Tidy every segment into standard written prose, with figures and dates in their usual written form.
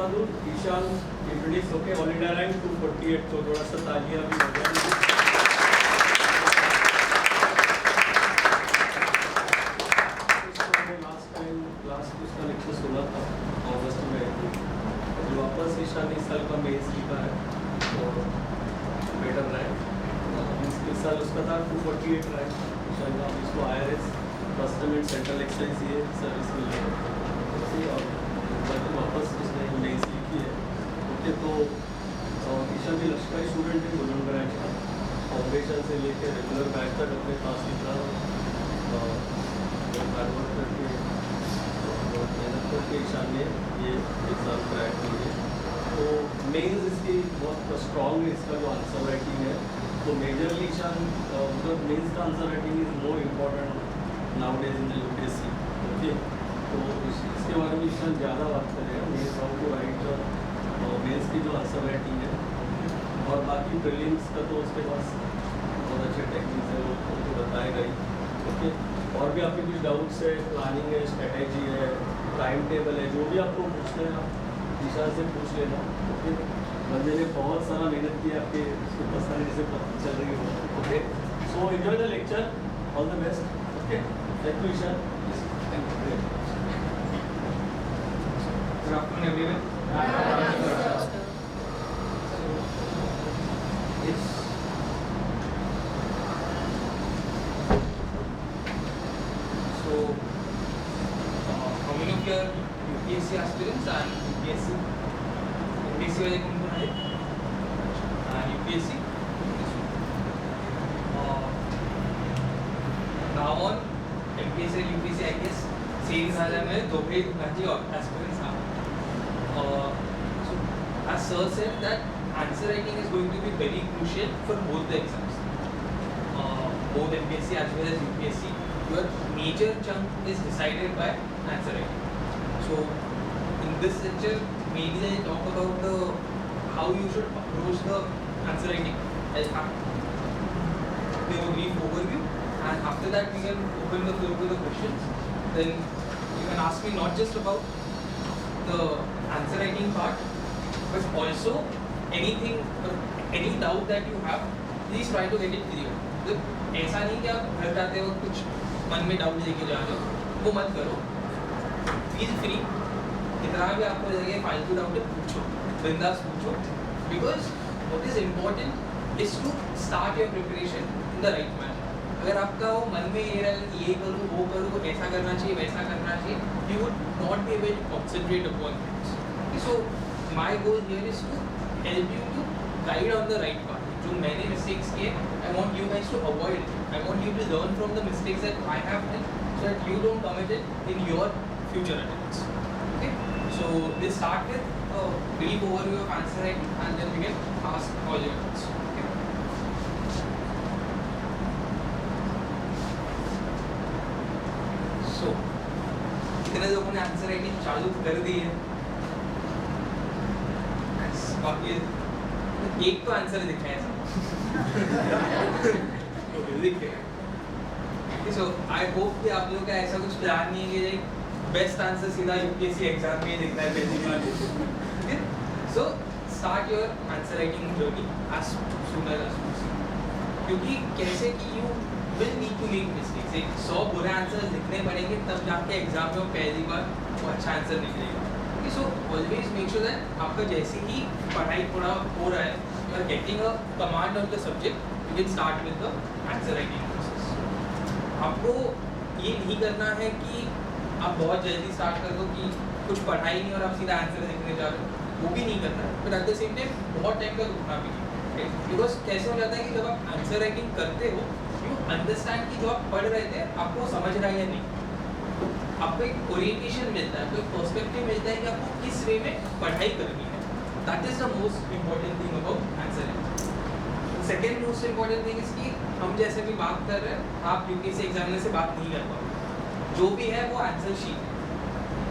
बहादुर Ishan introduce होके all India rank 248, तो थोड़ा सा तालियां भी बजाएं। लास्ट उसका लेक्चर सुना था अगस्त में, तो वापस ईशान इस साल का मेंस लिखा है और बेटर रैंक। इस साल उसका था 248 रैंक ईशान का। इसको IRS custom and central excise ये सर्विस मिल रही है और बाकी वापस उसने मेंस लिखी है। ओके, तो ईशान भी लश्करी स्टूडेंट है बुलंद ब्रांच का, फाउंडेशन से लेकर रेगुलर बैच तक अपने पास लिखा हार्ड वर्क करके मेहनत करके ईशान ने ये एग्ज़ाम क्रैक किए। तो मेंस इसकी बहुत स्ट्रॉन्ग है, इसका जो आंसर राइटिंग है। तो मेजरली ईशान मतलब मेंस का answer writing is more important nowadays in the UPSC। Okay, तो इसके बारे में ईशान ज़्यादा बात करेगा, mains how to write mains की जो आंसर राइटिंग है। और बाकी प्रीलिम्स का तो उसके पास बहुत अच्छे टेक्निक्स है, वो तो बताएगा ही। ओके, और भी आपके कुछ डाउट्स है, प्लानिंग है, स्ट्रेटेजी है, टाइम टेबल है, जो भी आपको पूछना है आप ईशान से पूछ लेना। ओके, बंदे ने बहुत सारा मेहनत किया, आपके सुपरस्टार जैसे चल रही हो। Okay, so enjoy the lecture, all the best. Okay, thank you Ishan. Good afternoon everyone. UPSC aspirants and UPSC वाले कौन कौन है? UPSC now on MPSC and UPSC I guess same झाला में दोघे दुकानचे aspirants are. So as sir said that answer writing is going to be very crucial for both the exams, both MPSC as well as UPSC. Your major chunk is decided by answer writing. So in this lecture, mainly I talk about how you should approach the answer writing. I'll give a brief overview, and after that we can open the floor to the questions. Then you can ask me not just about the answer writing part, but also anything, any doubt that you have. Please try to get it clear. मतलब ऐसा नहीं कि आप घर जाते वक्त कुछ मन में डाउट लेके जा रहे हो, वो मत करो। फील फ्री, कितना भी आपको लगे फालतू डाउट है पूछो, बिंदास पूछो, because what is important is to start your preparation in the right manner. अगर आपका वो मन में ये रहा ये करूँ वो करूँ, ऐसा करना चाहिए वैसा करना चाहिए, you would not be able to concentrate upon things. So my goal here is to help you to guide on the right path. जो मैंने मिस्टेक्स किए, I want you guys to avoid, I want you to learn from the mistakes that I have done so that you don't commit it in your future attempts. Okay, so we'll start with a brief overview of answer writing and then we can ask all your questions. Okay. So कितने लोगों ने answer writing चालू कर दी है? बाकी एक तो answer दिखा है सब। So I hope कि आप लोगों का ऐसा कुछ प्लान नहीं है कि बेस्ट आंसर सीधा UPSC एग्जाम में दिखता है पहली बार। So start your answer writing journey as soon as possible, क्योंकि कैसे कि you will need to make mistakes. एक 100 बुरे आंसर लिखने पड़ेंगे तब जाके एग्जाम में पहली बार वो अच्छा आंसर निकलेगा। So always make sure that आपका जैसे ही पढ़ाई थोड़ा हो रहा है, you are getting a command of the subject, you can start with the answer writing process. आपको ये नहीं करना है कि आप बहुत जल्दी स्टार्ट कर दो कि कुछ पढ़ाई नहीं और आप सीधा आंसर लिखने जा रहे हो, वो भी नहीं करना है। But at the same time बहुत टाइम तक रुकना भी नहीं, बिकॉज कैसे हो जाता है कि जब आप आंसर राइटिंग करते हो यू अंडरस्टैंड कि जो आप पढ़ रहे थे आपको समझ रहा है या नहीं, आपको एक ओरिएंटेशन मिलता है, आपको एक पर्सपेक्टिव मिलता है कि आपको किस वे में पढ़ाई करनी है। That is the most important thing about answer writing. Second most important thing is कि हम जैसे भी बात कर रहे हैं, आप UPSC एग्जामिनर से बात नहीं कर पाओगे। जो भी है वो आंसर शीट है,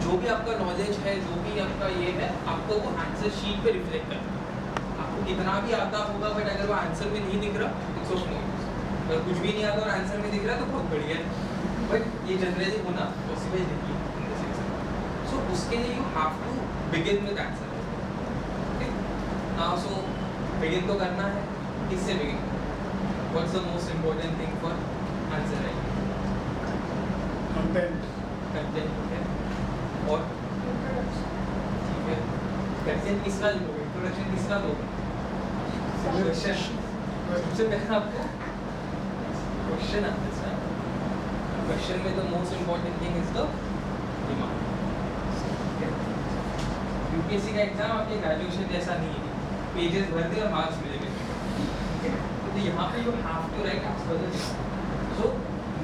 जो भी आपका नॉलेज है, जो भी आपका ये है, आपको वो आंसर शीट पे रिफ्लेक्ट करना है। आपको कितना भी आता होगा बट अगर वो आंसर में नहीं दिख रहा, इट्स ओके। अगर कुछ भी नहीं आता और आंसर में दिख रहा तो बहुत बढ़िया है, बट ये जनरली होना पॉसिबल नहीं है इन दिस एग्जाम। सो उसके लिए you have to begin with answer. हाँ सो बिगिन तो करना है, किससे begin? What's the most important thing for answer writing? Content content है और ठीक है, कंटेंट किसका लोगे, इंट्रोडक्शन किसका लोगे? क्वेश्चन, सबसे पहले आपको क्वेश्चन अंडरस्टैंड। क्वेश्चन में the most important thing is the demand. UPSC का एग्जाम आपके ग्रेजुएशन जैसा नहीं है, पेजेस भर दे और मार्क्स मिलेंगे। तो यहाँ पे you have to write as per the demand, so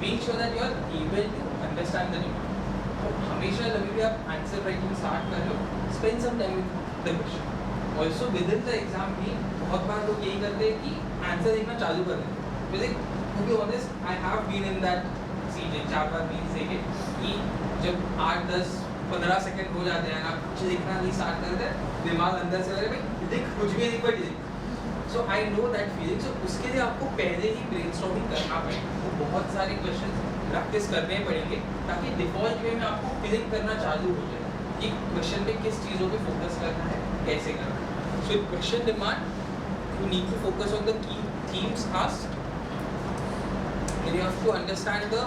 make sure that you are able to understand the demand. तो हमेशा जब भी आप आंसर राइटिंग स्टार्ट कर रहे हो, spend some time with the question. Also within the exam भी बहुत बार लोग यही करते हैं कि आंसर देखना चालू कर देते हैं। To be honest I have been in that seat, 4 बार मीन्स देखे कि जब 8-10-15 सेकंड हो जाते हैं आप कुछ लिखना नहीं स्टार्ट करते हैं, दिमाग अंदर से अरे भाई लिख कुछ भी लिख बट लिख। सो आई नो दैट फीलिंग। सो उसके लिए आपको पहले ही ब्रेनस्टॉर्मिंग करना पड़ेगा, तो बहुत सारे क्वेश्चन प्रैक्टिस करने पड़ेंगे ताकि डिफॉल्ट वे में आपको फीलिंग करना चालू हो जाए कि क्वेश्चन पे किस चीज़ों पे फोकस करना है, कैसे करना है। So question demand you need to focus on the key themes asked, and you have to understand the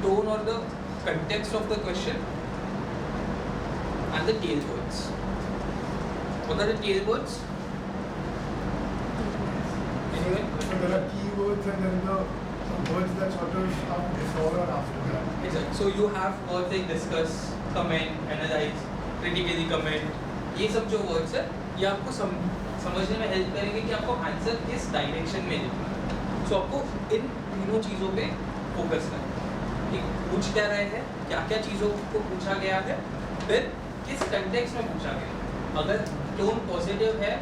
tone or the context of the question and the tail words. What are the tail words? Anyone? So there are keywords and then the words that sort of come before or after that. Exactly. So you have words like discuss, comment, analyze, critically comment. ये सब जो words है ये आपको समझने में help करेंगे कि आपको आंसर किस डायरेक्शन में लिखना है। सो आपको इन तीनों चीज़ों पे फोकस करना है कि पूछ क्या रहे हैं, क्या क्या चीज़ों को पूछा गया है, फिर किस कंटेक्स्ट में पूछा गया है। अगर टोन पॉजिटिव है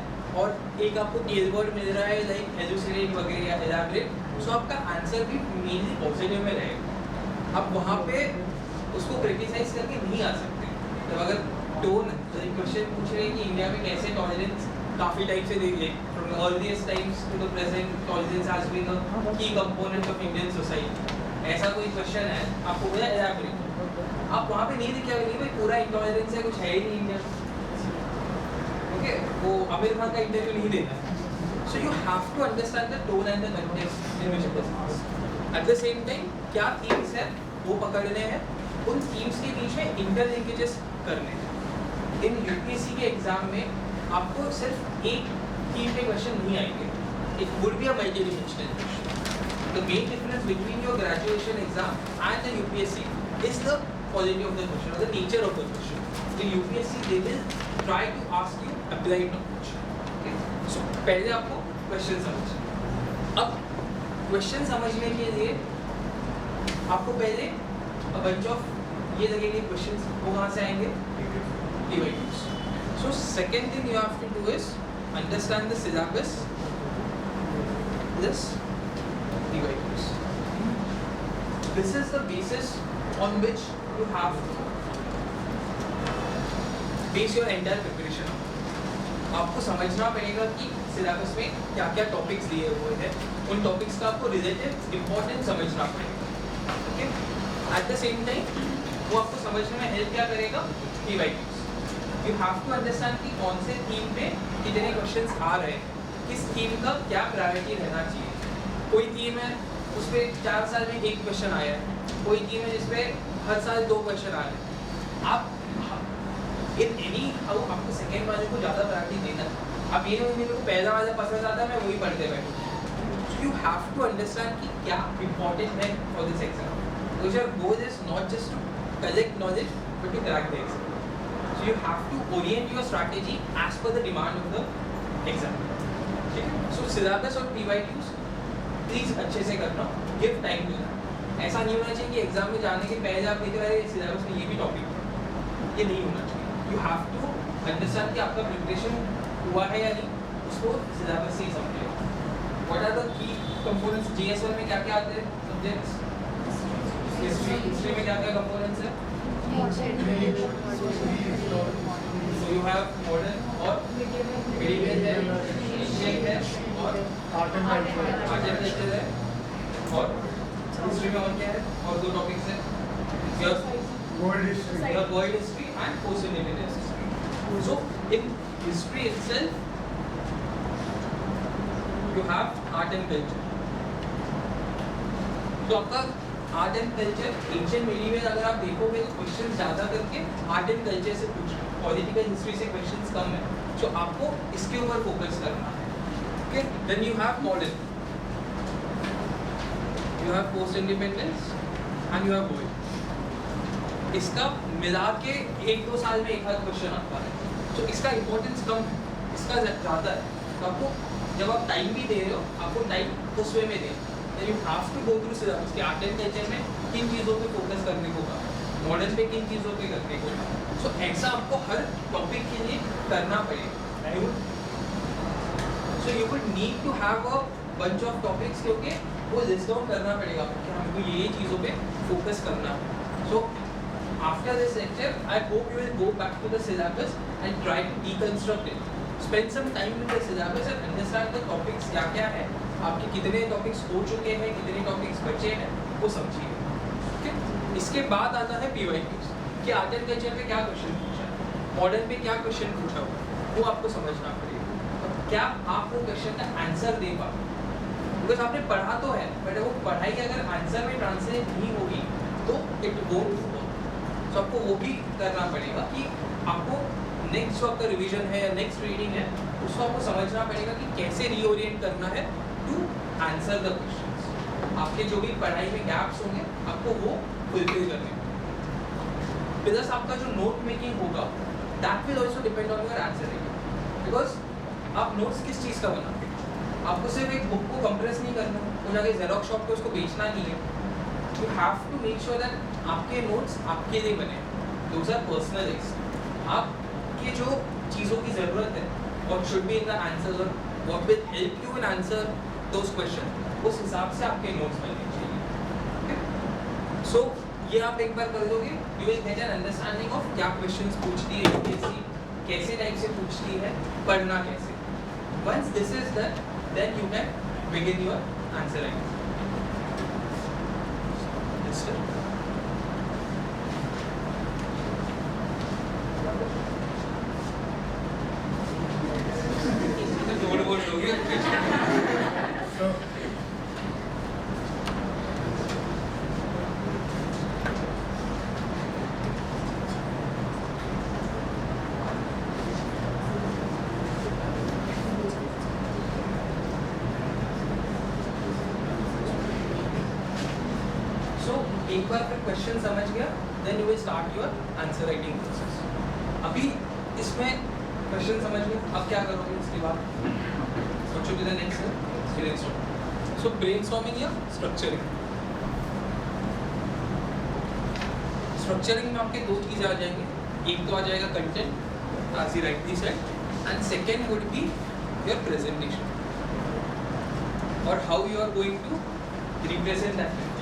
और एक आपको टेल वर्ड मिल रहा है लाइक एलुसिडेट वगैरह या एलाबरेट, सो आपका आंसर भी मेनली पॉजिटिव में रहेगा। आप वहाँ पे उसको क्रिटिसाइज करके नहीं आ सकते। तो अगर टोन क्वेश्चन पूछ रहे हैं कि इंडिया में कैसे टॉलरेंस काफ़ी टाइप से देखिए, from earliest times to the present tolerance has been a key component of Indian society, ऐसा कोई क्वेश्चन है आपको बोला एलाबरेट, आप वहाँ पे नहीं लिखा नहीं भाई पूरा इंटॉलरेंस है, कुछ है ही नहीं इंडिया। ओके, वो आमिर खान का इंटरव्यू नहीं देना है। So you have to understand the tone and the context in which it is asked. At the same time क्या थीम्स है वो पकड़ने हैं, उन थीम्स के बीच में इंटरलिंकेजेस करने हैं। इन यूपीएससी के एग्जाम में आपको सिर्फ एक थीम पे क्वेश्चन नहीं आएंगे, it would be a multidimensional question. The main difference between your graduation exam and the UPSC is the quality of the question और the nature of the question. The UPSC they will try to ask you applied knowledge. So पहले आपको question समझना। अब question समझने के लिए आपको पहले अ बंच ऑफ ये लगेंगे क्वेश्चंस, वो कहाँ से आएंगे? Divides. So second thing you have to do is understand the syllabus plus dividers. This is the basis on which you have to base your entire preparation on. आपको समझना पड़ेगा कि syllabus में क्या क्या topics दिए हुए हैं, उन topics का आपको relative importance समझना पड़ेगा। Okay? At the same time वो आपको समझने में help क्या करेगा? dividers. You have to understand कि कौन से थीम पे कितने क्वेश्चंस आ रहे हैं, किस थीम का क्या प्रायोरिटी रहना चाहिए। कोई थीम है उस पर 4 साल में 1 क्वेश्चन आया है, कोई थीम है जिसपे हर साल 2 क्वेश्चन आ रहे हैं। आप इन एनी हाउ आपको सेकेंड वाले को ज़्यादा प्रायोरिटी देना है। अब ये नहीं मेरे को पहला वाला पसंद आता है मैं वही पढ़ते बैठूँ। So you have to understand कि क्या इम्पोर्टेंट है for this exam. Because your goal is not just to collect knowledge but to crack the exam. So you have to orient your strategy as per the demand of the exam. ठीक है? So syllabus और PYQs please अच्छे से करना, give time to that. ऐसा नहीं होना चाहिए कि एग्जाम में जाने के पहले आप देख रहे हैं सिलेबस में ये भी टॉपिक है, ये नहीं होना चाहिए। You have to understand कि आपका प्रिपरेशन हुआ है या नहीं, उसको सिलेबस से ही समझिए। What are the key components? JS1 में क्या क्या आते हैं सब्जेक्ट्स? हिस्ट्री में क्या क्या कंपोनेंट्स है? So you have modern और medieval है, ancient है और Art and culture है और history में और क्या है? और 2 टॉपिक्स हैं, world history. your world history and post independence history. So in history itself you have art and culture. तो आपका art and culture ancient medieval अगर आप देखोगे तो क्वेश्चन ज़्यादा करके आर्ट एंड कल्चर से पूछ रहे हैं, पॉलिटिकल हिस्ट्री से क्वेश्चंस कम है, तो आपको इसके ऊपर फोकस करना है. Okay, then you have modern, you have post independence and you have world. इसका मिला के 1-2 साल में एक आध क्वेश्चन आता है, तो इसका इंपॉर्टेंस कम है, इसका ज़्यादा है. तो आपको जब आप टाइम भी दे रहे हो, आपको टाइम उस वे में दें. You have to go through syllabus कि आर्ट एंड कल्चर में किन चीज़ों पे फोकस करने को कहा, मॉडर्न पे किन चीज़ों पे करने को कहा. सो ऐसा आपको हर टॉपिक के लिए करना पड़ेगा. So you would need to have a bunch of topics, क्योंकि वो लिस्ट डाउन करना पड़ेगा आपको कि हमको ये चीज़ों पे फोकस करना है. So after this lecture I hope you will go back to the syllabus and try to deconstruct it. Spend some time with the syllabus and understand the topics क्या क्या है, आपके कितने टॉपिक्स हो चुके हैं, कितने टॉपिक्स बचे हैं, वो समझिए. ओके, इसके बाद आता है पीवाईक्यूज कि आर्ट एंड कल्चर में क्या क्वेश्चन पूछा है, मॉडर्न में क्या क्वेश्चन पूछा हुआ है, वो आपको समझना पड़ेगा. और क्या आप वो क्वेश्चन का आंसर दे पाओ, बिकॉज आपने पढ़ा तो है बट वो पढ़ाई अगर आंसर में ट्रांसलेट नहीं होगी तो इट वोंट वर्क. तो आपको वो भी करना पड़ेगा कि आपको नेक्स्ट जो आपका रिवीजन है या नेक्स्ट रीडिंग है उसको आपको समझना पड़ेगा कि कैसे रीओरिएंट करना है टू आंसर द क्वेश्चंस. आपके जो भी पढ़ाई में गैप्स होंगे आपको वो फुलफिल करने होंगे. प्लस आपका जो नोट मेकिंग होगा that will also depend on your answer writing, because आप नोट्स किस चीज़ का बनाते हैं. आपको सिर्फ एक बुक को कंप्रेस नहीं करना, वो जाके जेरोक्स शॉप पे उसको बेचना नहीं है. You have to make sure that आपके नोट्स आपके लिए बने, दोज आर पर्सनलाइज्ड. आपकी जो चीज़ों की ज़रूरत है what should be in the answers or what will help you in answer those questions, उस हिसाब से आपके नोट्स बनने चाहिए. सो ये आप एक बार कर दोगे, you will get an understanding of क्या questions पूछती है यूपीएससी, कैसे टाइप से पूछती है, पढ़ना कैसे. Once this is done, then you can begin your answer writing. Yes, sir. So, एक बार फिर क्वेश्चन समझ गया, then you will start your answer writing process. अभी इसमें क्वेश्चन समझ गए, अब क्या करोगे इसके बाद? सोचो कि नेक्स्ट है ब्रेनस्टॉर्मिंग. सो ब्रेनस्टॉर्मिंग या स्ट्रक्चरिंग. स्ट्रक्चरिंग में आपके दो चीज़ आ जाएंगे, एक तो आ जाएगा content as you rightly said, and second would be your presentation or how you are going to represent that content.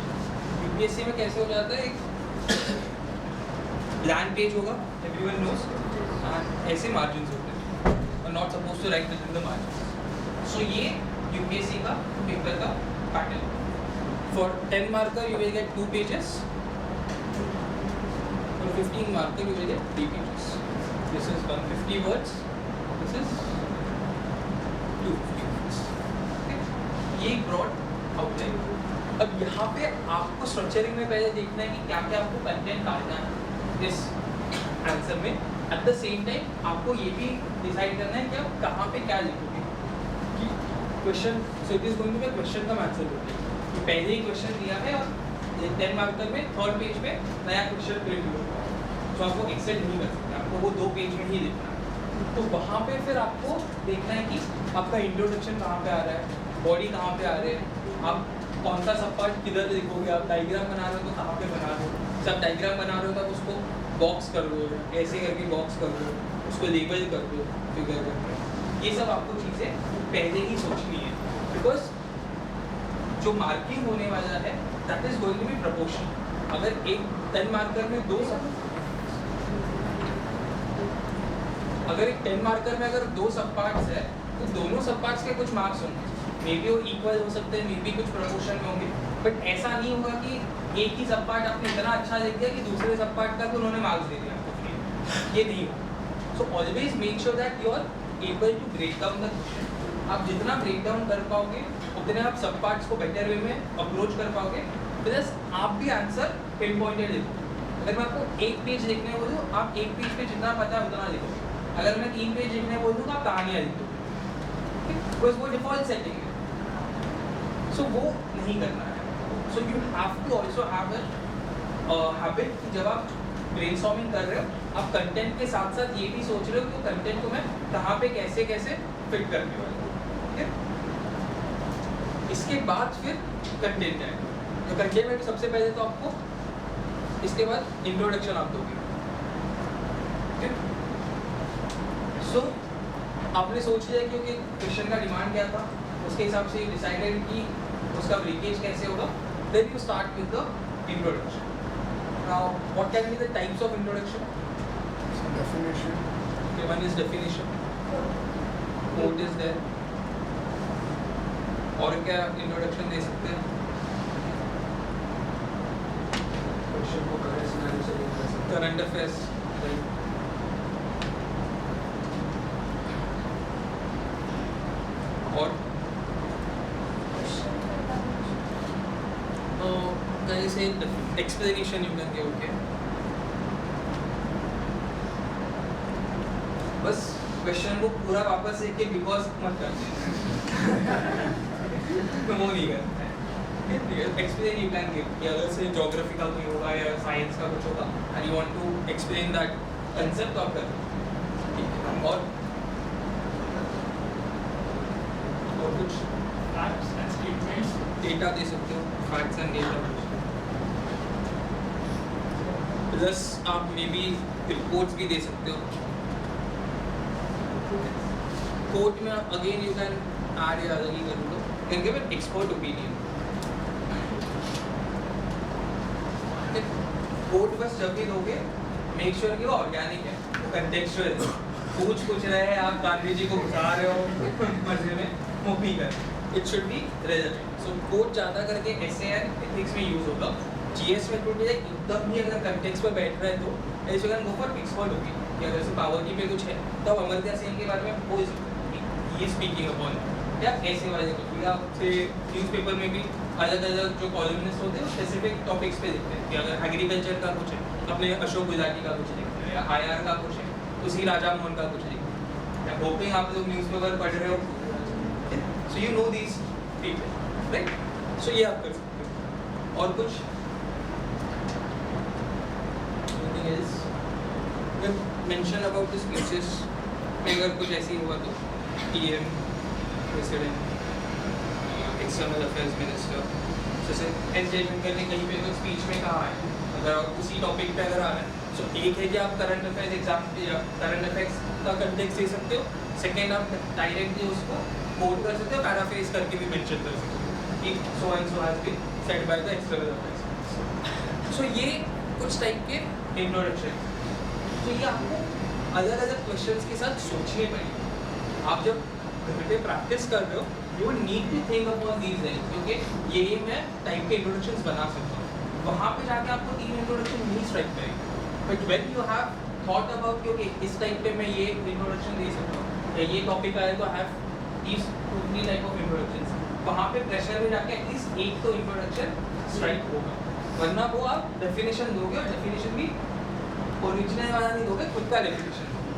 UPSC में कैसे हो जाता है, एक ब्लैंक पेज होगा, एवरीवन नोज, एंड ऐसे मार्जिन्स होते हैं और not suppose to write within the margins. So ये यूपीएससी का पेपर का pattern. For 10 marker you will get 2 pages, for 15 marker you will get 3 pages. This is 150 words, this is 250 words. Okay? ये broad outline. अब यहाँ पे आपको structuring में पहले देखना है कि क्या क्या आपको कंटेंट डालना है इस आंसर में. एट द सेम टाइम आपको ये भी डिसाइड करना है कि आप कहाँ पे क्या लिखोगे. कि question, so it is going to be question का आंसर होगा कि पहले ही क्वेश्चन दिया है और 10 मार्कर में 3rd पेज पे नया क्वेश्चन प्रिंट होगा, तो आपको एक्सेप्ट नहीं कर सकते, आपको वो 2 पेज में ही लिखना है. तो वहाँ पे फिर आपको देखना है कि आपका इंट्रोडक्शन कहाँ पे आ रहा है, बॉडी कहाँ पे आ रहे हैं, आप कौन सा सब पार्ट किधर लिखोगे. आप डायग्राम बना रहे हो तो कहाँ पे बना रहे हो, जब डायग्राम बना रहे हो तब उसको बॉक्स कर दो, ऐसे करके बॉक्स कर दो, उसको लेबल कर दो फिगर करके. ये सब आपको चीज़ें पहले ही सोचनी है, बिकॉज जो मार्किंग होने वाला है that is going to be proportional. अगर एक 10 मार्कर में अगर एक 10 मार्कर में अगर 2 सब पार्ट्स है तो दोनों सब पार्ट्स के कुछ मार्क्स होंगे. मे बी वो इक्वल हो सकते हैं, मे बी कुछ प्रोपोर्शन में होंगे, बट ऐसा नहीं होगा कि एक ही सब पार्ट आपने इतना अच्छा लिख दिया कि दूसरे सब पार्ट का भी उन्होंने मार्क्स दे दिया आपको. ये नहीं होगा. So always make sure that you are able to break down the question आप जितना ब्रेक डाउन कर पाओगे उतने आप सब पार्ट्स को बेटर वे में अप्रोच कर पाओगे, प्लस आप भी आंसर पिन पॉइंटेड लिखोगे। अगर मैं आपको एक पेज लिखने बोलूँ, आप एक पेज पे जितना पता है उतना लिखोगे। अगर मैं 3 पेज लिखने बोल दूँ तो आप कहानियाँ लिख दोगे, बिकॉज वो डिफॉल्ट सेटिंग है। सो वो नहीं करना है। So you have to also have a habit कि जब आप ब्रेनस्टॉर्मिंग कर रहे हो, आप कंटेंट के साथ साथ ये भी सोच रहे हो कि कंटेंट को मैं कहाँ पे कैसे कैसे फिट करने वाला हूँ, ठीक है। इसके बाद फिर कंटेंट है, तो कंटेंट में भी सबसे पहले तो आपको इसके बाद इंट्रोडक्शन आप दोगे, ठीक है। सो आपने सोच लिया क्योंकि क्वेश्चन का डिमांड क्या था, उसके हिसाब से डिसाइडेड कि उसका ब्रेकेज कैसे होगा, then you start with the introduction. Now what can be the types of introduction? Definition. Okay, one is definition, quote is there, और क्या इंट्रोडक्शन दे सकते हैं? क्वेश्चन को करंट सिनेरियो से लिंक कर सकते करंट अफेयर्स, और कहीं से explanation you can give, okay. बस क्वेश्चन को पूरा वापस लिख के बिकॉज मत करते तो वो नहीं करते हैं। एक्सप्लेन यू कैन गिव कि अगर से ज्योग्राफी का कोई होगा या साइंस का कुछ होगा and you want to explain that concept of कर, और कुछ Facts and statements. डेटा दे सकते हो, फैक्ट्स एंड डेटा, प्लस आप मे बी रिपोर्ट्स भी दे सकते हो। कोर्ट में अगेन यू कैन ऐड या अलग ही कर लो, can give an expert opinion. Court बस जब भी दोगे मेक श्योर कि वो ऑर्गेनिक है, कंटेक्चुअल है। पूछ रहे हैं आप गांधी जी को घुसा रहे हो मजे में, वो भी कर, it should be relevant. So court ज़्यादा करके एसए एंड एथिक्स में यूज होगा। जीएस में टू एकदम ही अगर कंटेक्स्ट पर बैठ रहा है तो ऐसे can go for expert opinion कि अगर जैसे पावर की पे कुछ है तो आप अमर्त्य सेन के बारे में वो ये स्पीकिंग अपॉन या ऐसे वाले कुछ, या से न्यूज़पेपर में भी अलग अलग जो कॉलमनिस्ट होते हैं स्पेसिफिक टॉपिक्स पे लिखते हैं कि अगर एग्रीकल्चर का कुछ है अपने अशोक गुलाटी का कुछ लिखते हैं, या आईआर का कुछ है उसी राजा मोहन का कुछ लिखते हैं, या होपिंग आप लोग न्यूज़पेपर पढ़ रहे हो, so you know these people, right. So ये आप कर सकते हो। और कुछ मेंशन अबाउट द स्पीचेस में अगर कुछ ऐसी होगा तो PM, president, external affairs minister, जैसे एस जयशंकर ने कहीं पे तो स्पीच में कहा है, अगर आप उसी टॉपिक पे अगर आ रहे हैं तो एक है कि आप current affairs exam current affairs का कंटेक्स्ट दे सकते हो, सेकेंड आप डायरेक्टली उसको कोट कर सकते हो, पैराफ्रेज करके भी मेंशन कर सकते हो कि so and so has been said by the external affairs. So ये कुछ टाइप के इंट्रोडक्शन। तो ये आपको अलग अलग क्वेश्चंस के साथ सोचने पड़ेंगे। आप जब घर पे प्रैक्टिस कर रहे हो you need to think upon these things, क्योंकि ये मैं टाइप के इंट्रोडक्शंस बना सकता हूँ। वहाँ पे जाके आपको 3 इंट्रोडक्शन नहीं स्ट्राइक करेंगे, but when you have thought about कि ओके इस टाइप पे मैं ये इंट्रोडक्शन दे सकता हूँ या ये टॉपिक आए तो have these 2-3 type of introductions, वहाँ पे प्रेशर में जाके एटलीस्ट एक तो इंट्रोडक्शन स्ट्राइक होगा, वरना वो आप डेफिनेशन दोगे और डेफिनेशन भी ओरिजिनल वाला नहीं दोगे, खुद का डेफिनेशन दोगे,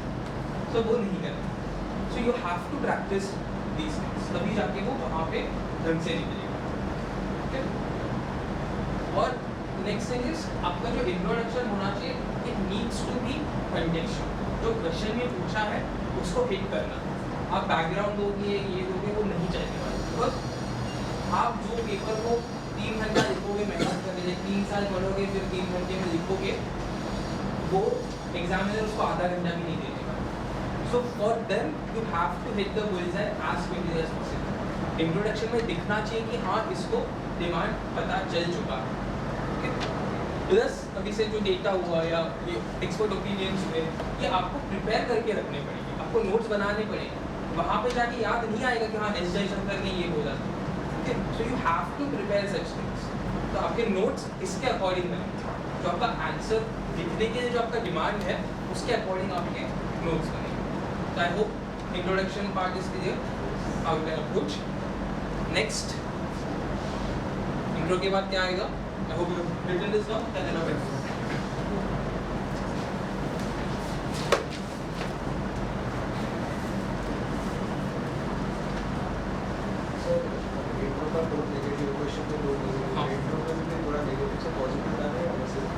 तो वो नहीं करना। So you have to practice these things, तभी जाके वो वहाँ पे ढंग से निकलेगा, ठीक है। और नेक्स्ट थिंग इज आपका जो इंट्रोडक्शन होना चाहिए it needs to be contextual, जो क्वेश्चन में पूछा है उसको हिट करना। आप बैकग्राउंड दोगे ये दोगे वो नहीं चाहिए, बिकॉज आप जो पेपर को 3 घंटा लिखोगे मेहनत करके, 3 साल पढ़ोगे फिर 3 घंटे में लिखोगे, वो एग्जामिनर उसको आधा घंटा भी नहीं दे देगा। So for them you have to hit the bullseye as quickly as possible. Introduction में दिखना चाहिए कि हाँ इसको डिमांड पता चल चुका है, ठीक है। प्लस अभी से जो डेटा हुआ या ये एक्सपर्ट ओपिनियंस हुए ये आपको प्रिपेयर करके रखने पड़ेंगे, आपको नोट्स बनाने पड़ेंगे, वहाँ पे जाके याद नहीं आएगा कि हाँ एस जयशंकर ने ये बोला था, ठीक है। So you have to prepare such things, तो आपके नोट्स इसके अकॉर्डिंग बनेंगे, जो आपका आंसर लिखने के लिए जो आपका डिमांड है उसके अकॉर्डिंग आपके नोट्स बनेंगे। तो I hope introduction part is clear. how you can approach. Next, intro के बाद क्या आएगा? I hope you have written this down. Then I'll have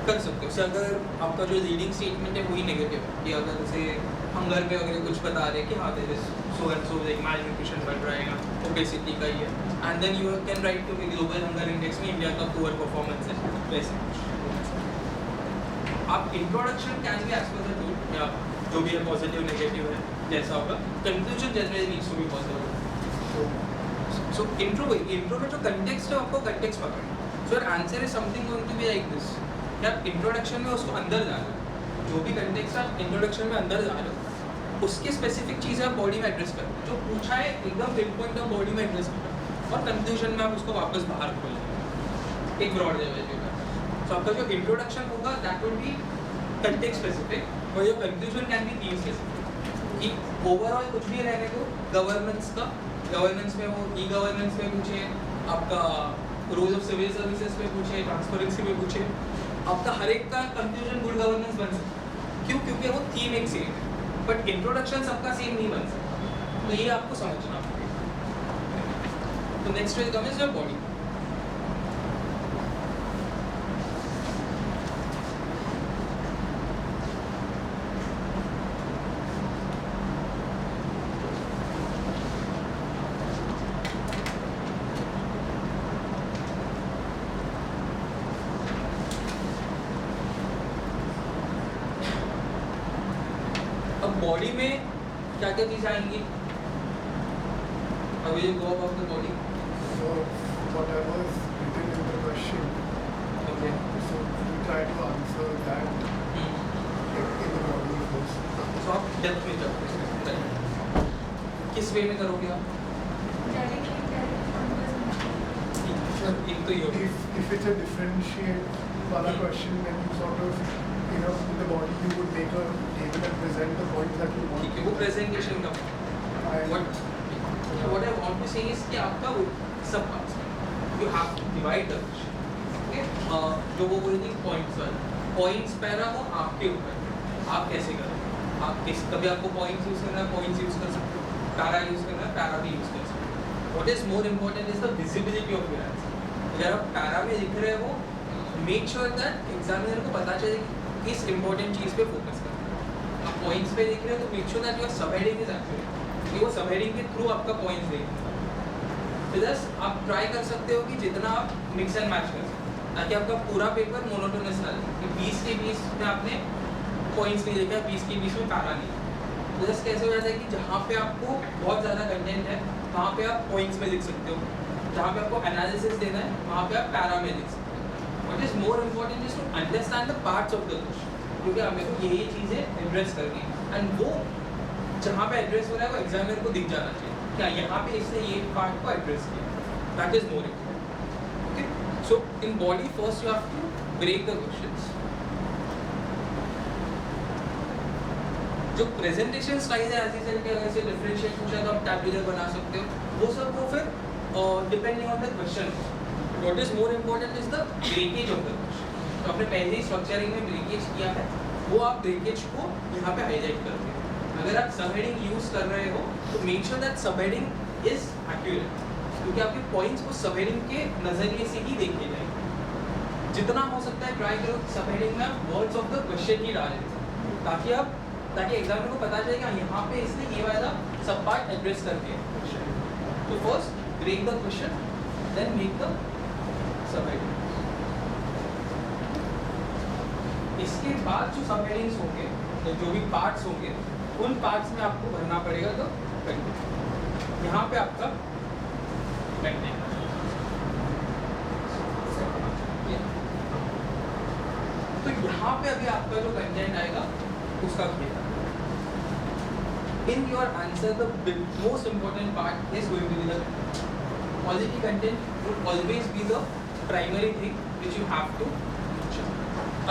कर सकते हो। अगर आपका जो लीडिंग स्टेटमेंट है वही नेगेटिव है कि अगर जैसे हंगर पे वगैरह कुछ बता रहे हैं कि हाँ there is so and so like malnutrition बढ़ रहा है ना ओबेसिटी का ही है and then you can write to global hunger index में इंडिया का पुअर परफॉर्मेंस है वैसे आप introduction can be as per the tool या जो भी है पॉजिटिव नेगेटिव है जैसा होगा conclusion generally needs to be positive so intro में जो कंटेक्स्ट है आपको कंटेक्स्ट पकड़ना so your answer is something going to be like this कि आप इंट्रोडक्शन में उसको अंदर जा रहे हो जो भी कंटेक्स्ट आप इंट्रोडक्शन में अंदर जा रहे हो उसकी स्पेसिफिक चीज़ें आप बॉडी में एड्रेस करते हो जो पूछा है एकदम पिन पॉइंट आप बॉडी में एड्रेस करते और कंक्लूजन में आप उसको वापस बाहर खोलेंगे एक ब्रॉड लेवल पे तो आपका जो इंट्रोडक्शन होगा that will be context specific और your conclusion can be theme specific कि ओवरऑल कुछ भी रहने को गवर्नेंस का गवर्नेंस में वो ई गवर्नेंस में पूछे आपका रोल ऑफ सिविल सर्विसेज पे पूछे ट्रांसपेरेंसी में पूछे आपका हर एक का कंक्लूजन गुड गवर्नेंस बन सकता है क्यों क्योंकि वो थीम एक सेम है बट इंट्रोडक्शन सबका सेम नहीं बन सकता तो ये आपको समझना पड़ेगा तो next will come is your body body में क्या क्या चीज़ें आएंगी अब ये go about the body So whatever is written in the question, okay so we try to answer that in the body first. सो आप डेप्थ में जाओगे किस वे में करोगे आप एक तो ये If it's a differentiate wala question, then you sort of, you know, in the body you would make a table and present the points that you want. ठीक है वो प्रेजेंटेशन का And what I want to say is कि आपका सब parts you have to divide the question okay जो वो बोल रही पॉइंट्स वाला पॉइंट्स पैरा वो आपके ऊपर आप कैसे करोगे आप किस कभी आपको पॉइंट्स यूज करना है पॉइंट्स यूज कर सकते हो पैरा यूज करना है पैरा भी यूज कर सकते हो what is more important is the visibility of your answer अगर आप पैरा में लिख रहे हो मेक श्योर दैट एग्जामिनर को पता चले कि किस इंपॉर्टेंट चीज़ पे फोकस करना है आप पॉइंट्स पे लिख रहे हो तो मेक श्योर दैट योर सब हेडिंग इज एक्यूरेट कि वो सब हेडिंग के थ्रू आपका पॉइंट्स देंगे प्लस आप ट्राई कर सकते हो कि जितना आप मिक्स एंड मैच कर सकते हो ताकि आपका पूरा पेपर मोनोटोनस ना लगे कि 20 के 20 में आपने पॉइंट्स नहीं लिखा 20 के 20 में पैरा नहीं प्लस कैसे हो जाता है कि जहाँ पे आपको बहुत ज़्यादा कंटेंट है वहाँ पे आप पॉइंट्स में लिख सकते हो जहाँ पे आपको एनालिसिस देना है वहाँ पे आप पैरा में लिख सकते हो what is more important is to understand the parts of the question क्योंकि हमें को यही चीज़ें एड्रेस करनी है एंड वो जहाँ पे एड्रेस हो रहा है वो एग्जामिनर को दिख जाना चाहिए क्या यहाँ पे इसने ये पार्ट को एड्रेस किया that is more important okay so in body first you have to break the questions जो प्रेजेंटेशन स्टाइल है ऐसी तरीके अगर से डिफरेंशिएट पूछा तो आप टैबुलर बना सकते हो वो सब वो फिर depending on the question what is more important is the breakage of the question तो आपने पहले ही स्ट्रक्चरिंग में ब्रेकेज किया है वो आप ब्रेकेज को यहाँ पे हाईलाइट करते हैं अगर आप सब हेडिंग यूज कर रहे हो तो मेक श्योर दैट सब हेडिंग इज एक्यूरेट क्योंकि आपके पॉइंट्स को सब हेडिंग के नजरिए से ही देखे जाएंगे जितना हो सकता है ट्राई करो सब हेडिंग में आप वर्ड्स ऑफ द क्वेश्चन ही डालें ताकि एग्जामिनर को पता चलेगा यहाँ पे इसने ये वाला सब पार्ट एड्रेस करके तो first break the question then make the sub heading इसके बाद जो सब हेडिंग्स होंगे जो भी पार्ट्स होंगे उन पार्ट्स में आपको भरना पड़ेगा तो कंटेंट यहाँ पे आपका कंटेंट तो यहाँ पे अभी आपका जो कंटेंट आएगा उसका क्या in your answer the most important part is going to be the quality content would always be the primary thing which you have to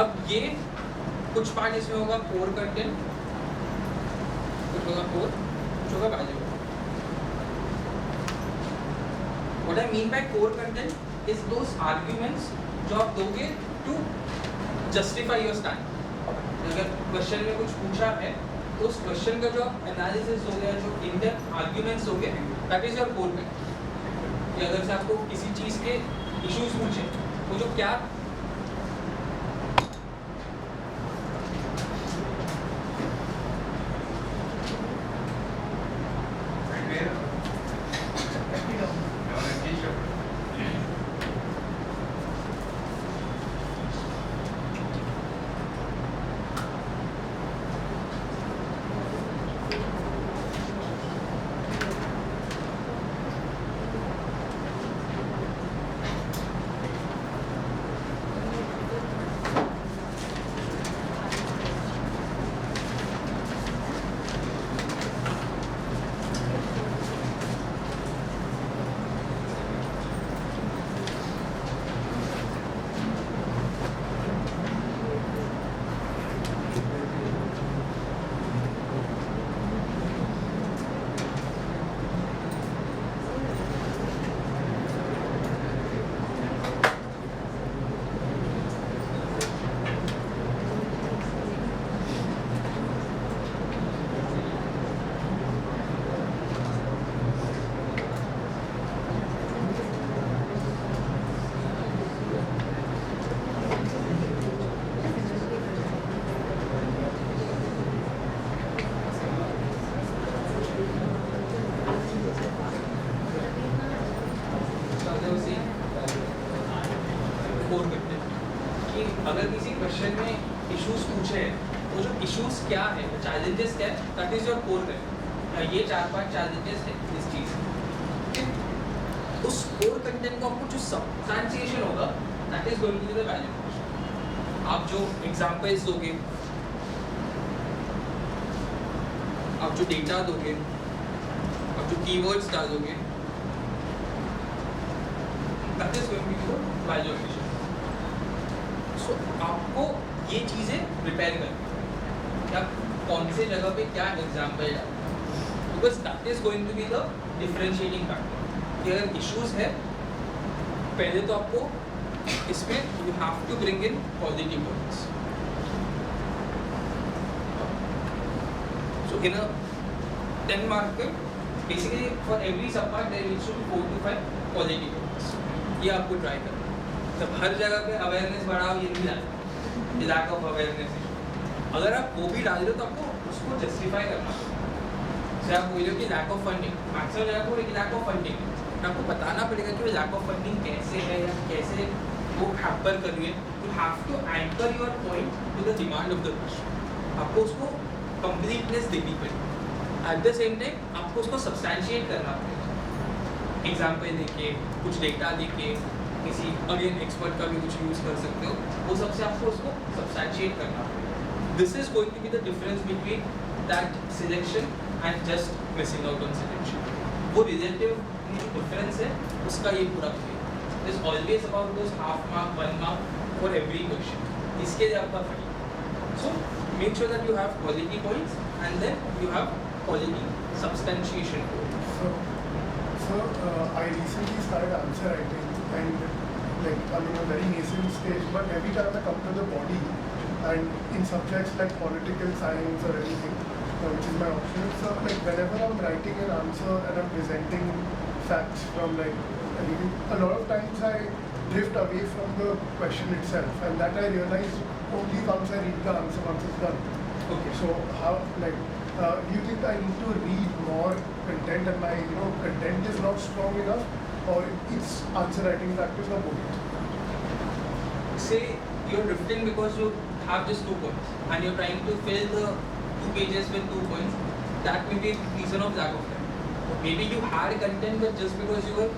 अब ये कुछ पार्ट इसमें होगा कोर कंटेंट कुछ होगा कोर कुछ होगा value What I mean by core content is those arguments जो आप दोगे to justify your stand. अगर क्वेश्चन में कुछ पूछा है तो उस क्वेश्चन का जो एनालिसिस हो गया, जो इन डेप्थ आर्ग्यूमेंट्स हो गए, that is your core content. कि अगर से आपको किसी चीज़ के इश्यूज पूछे तो जो क्या अगर किसी क्वेश्चन में इश्यूज पूछे हैं तो जो इश्यूज क्या है, चैलेंजेस क्या है, that is your core content. ये 4-5 चैलेंजेस है इस चीज़ के. उस कोर कंटेंट को आपको जो सब्सटेंशिएशन होगा, that is going to be the value. आप जो एग्जांपल्स दोगे, आप जो डेटा दोगे, आप जो कीवर्ड्स डालोगे, that is going to be the value addition. So, आपको ये चीज़ें प्रिपेयर करनी है क्या कौन से जगह पे क्या एग्जाम्पल है, because that is going to be the differentiating factor. कि अगर इश्यूज है, पहले तो आपको इसमें you have to bring in positive points. So in a 10 mark पे basically for every sub part there needs to be 4 to 5 positive points. ये आपको ट्राई करना. तब हर जगह पे अवेयरनेस बढ़ाओ, ये नहीं डालना, लैक ऑफ अवेयरनेस. अगर आप वो भी डाल रहे हो तो आपको उसको जस्टिफाई करना. जैसे आप बोल रहे हो कि लैक ऑफ फंडिंग, मैक्सिमम जगह को लैक ऑफ फंडिंग, आपको बताना पड़ेगा कि वो लैक ऑफ फंडिंग कैसे है या कैसे वो हैपर कर रही है. You have to anchor your point to the demand of the question. आपको उसको कंप्लीटनेस देनी पड़ेगी. एट द सेम टाइम आपको उसको सब्सटैंशिएट करना पड़ेगा. एग्जाम्पल देके, कुछ डेटा देके, किसी अगेन एक्सपर्ट का भी कुछ यूज़ कर सकते हो, वो सबसे आपको उसको सब्सटैंशिएट करना पड़ेगा. This is going to be the difference between that selection and just missing out on selection. वो रिलेटिव जो डिफरेंस है उसका ये पूरा खेल is always about those half mark 1 mark for every question. इसके लिए आपका file. So make sure that you have quality points and then you have quality substantiation. So, I recently started answer writing, and like I'm in a very nascent stage, but every time I come to the body and in subjects like political science or anything, which is my option, so like whenever I'm writing an answer and I'm presenting facts from like anything, a lot of times I drift away from the question itself, and that I realize only once I read the answer, once it's done. Okay. So how like do you think I need to read more content and my content is not strong enough, or it's answer writing practice or both? Say you're drifting because you have just 2 points and you're trying to fill the 2 pages with 2 points. That may be a reason of lack of time. Maybe you had content, but just because you were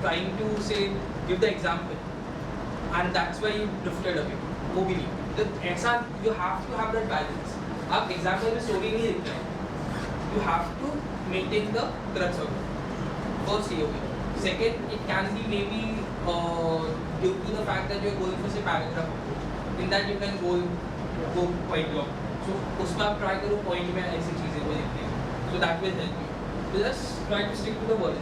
trying to say give the example and that's why you drifted away. वो भी नहीं. ऐसा you have to have that balance. आप example में story नहीं लिख रहे हैं, you have to maintain the crux of it. First ये हो गया. Second, it can be maybe due to the fact that you are going for say paragraph, in that you can go point long. So उसमें आप try करो point में ऐसी चीज़ें को लिखने. So that will help you. Just try to stick to the word.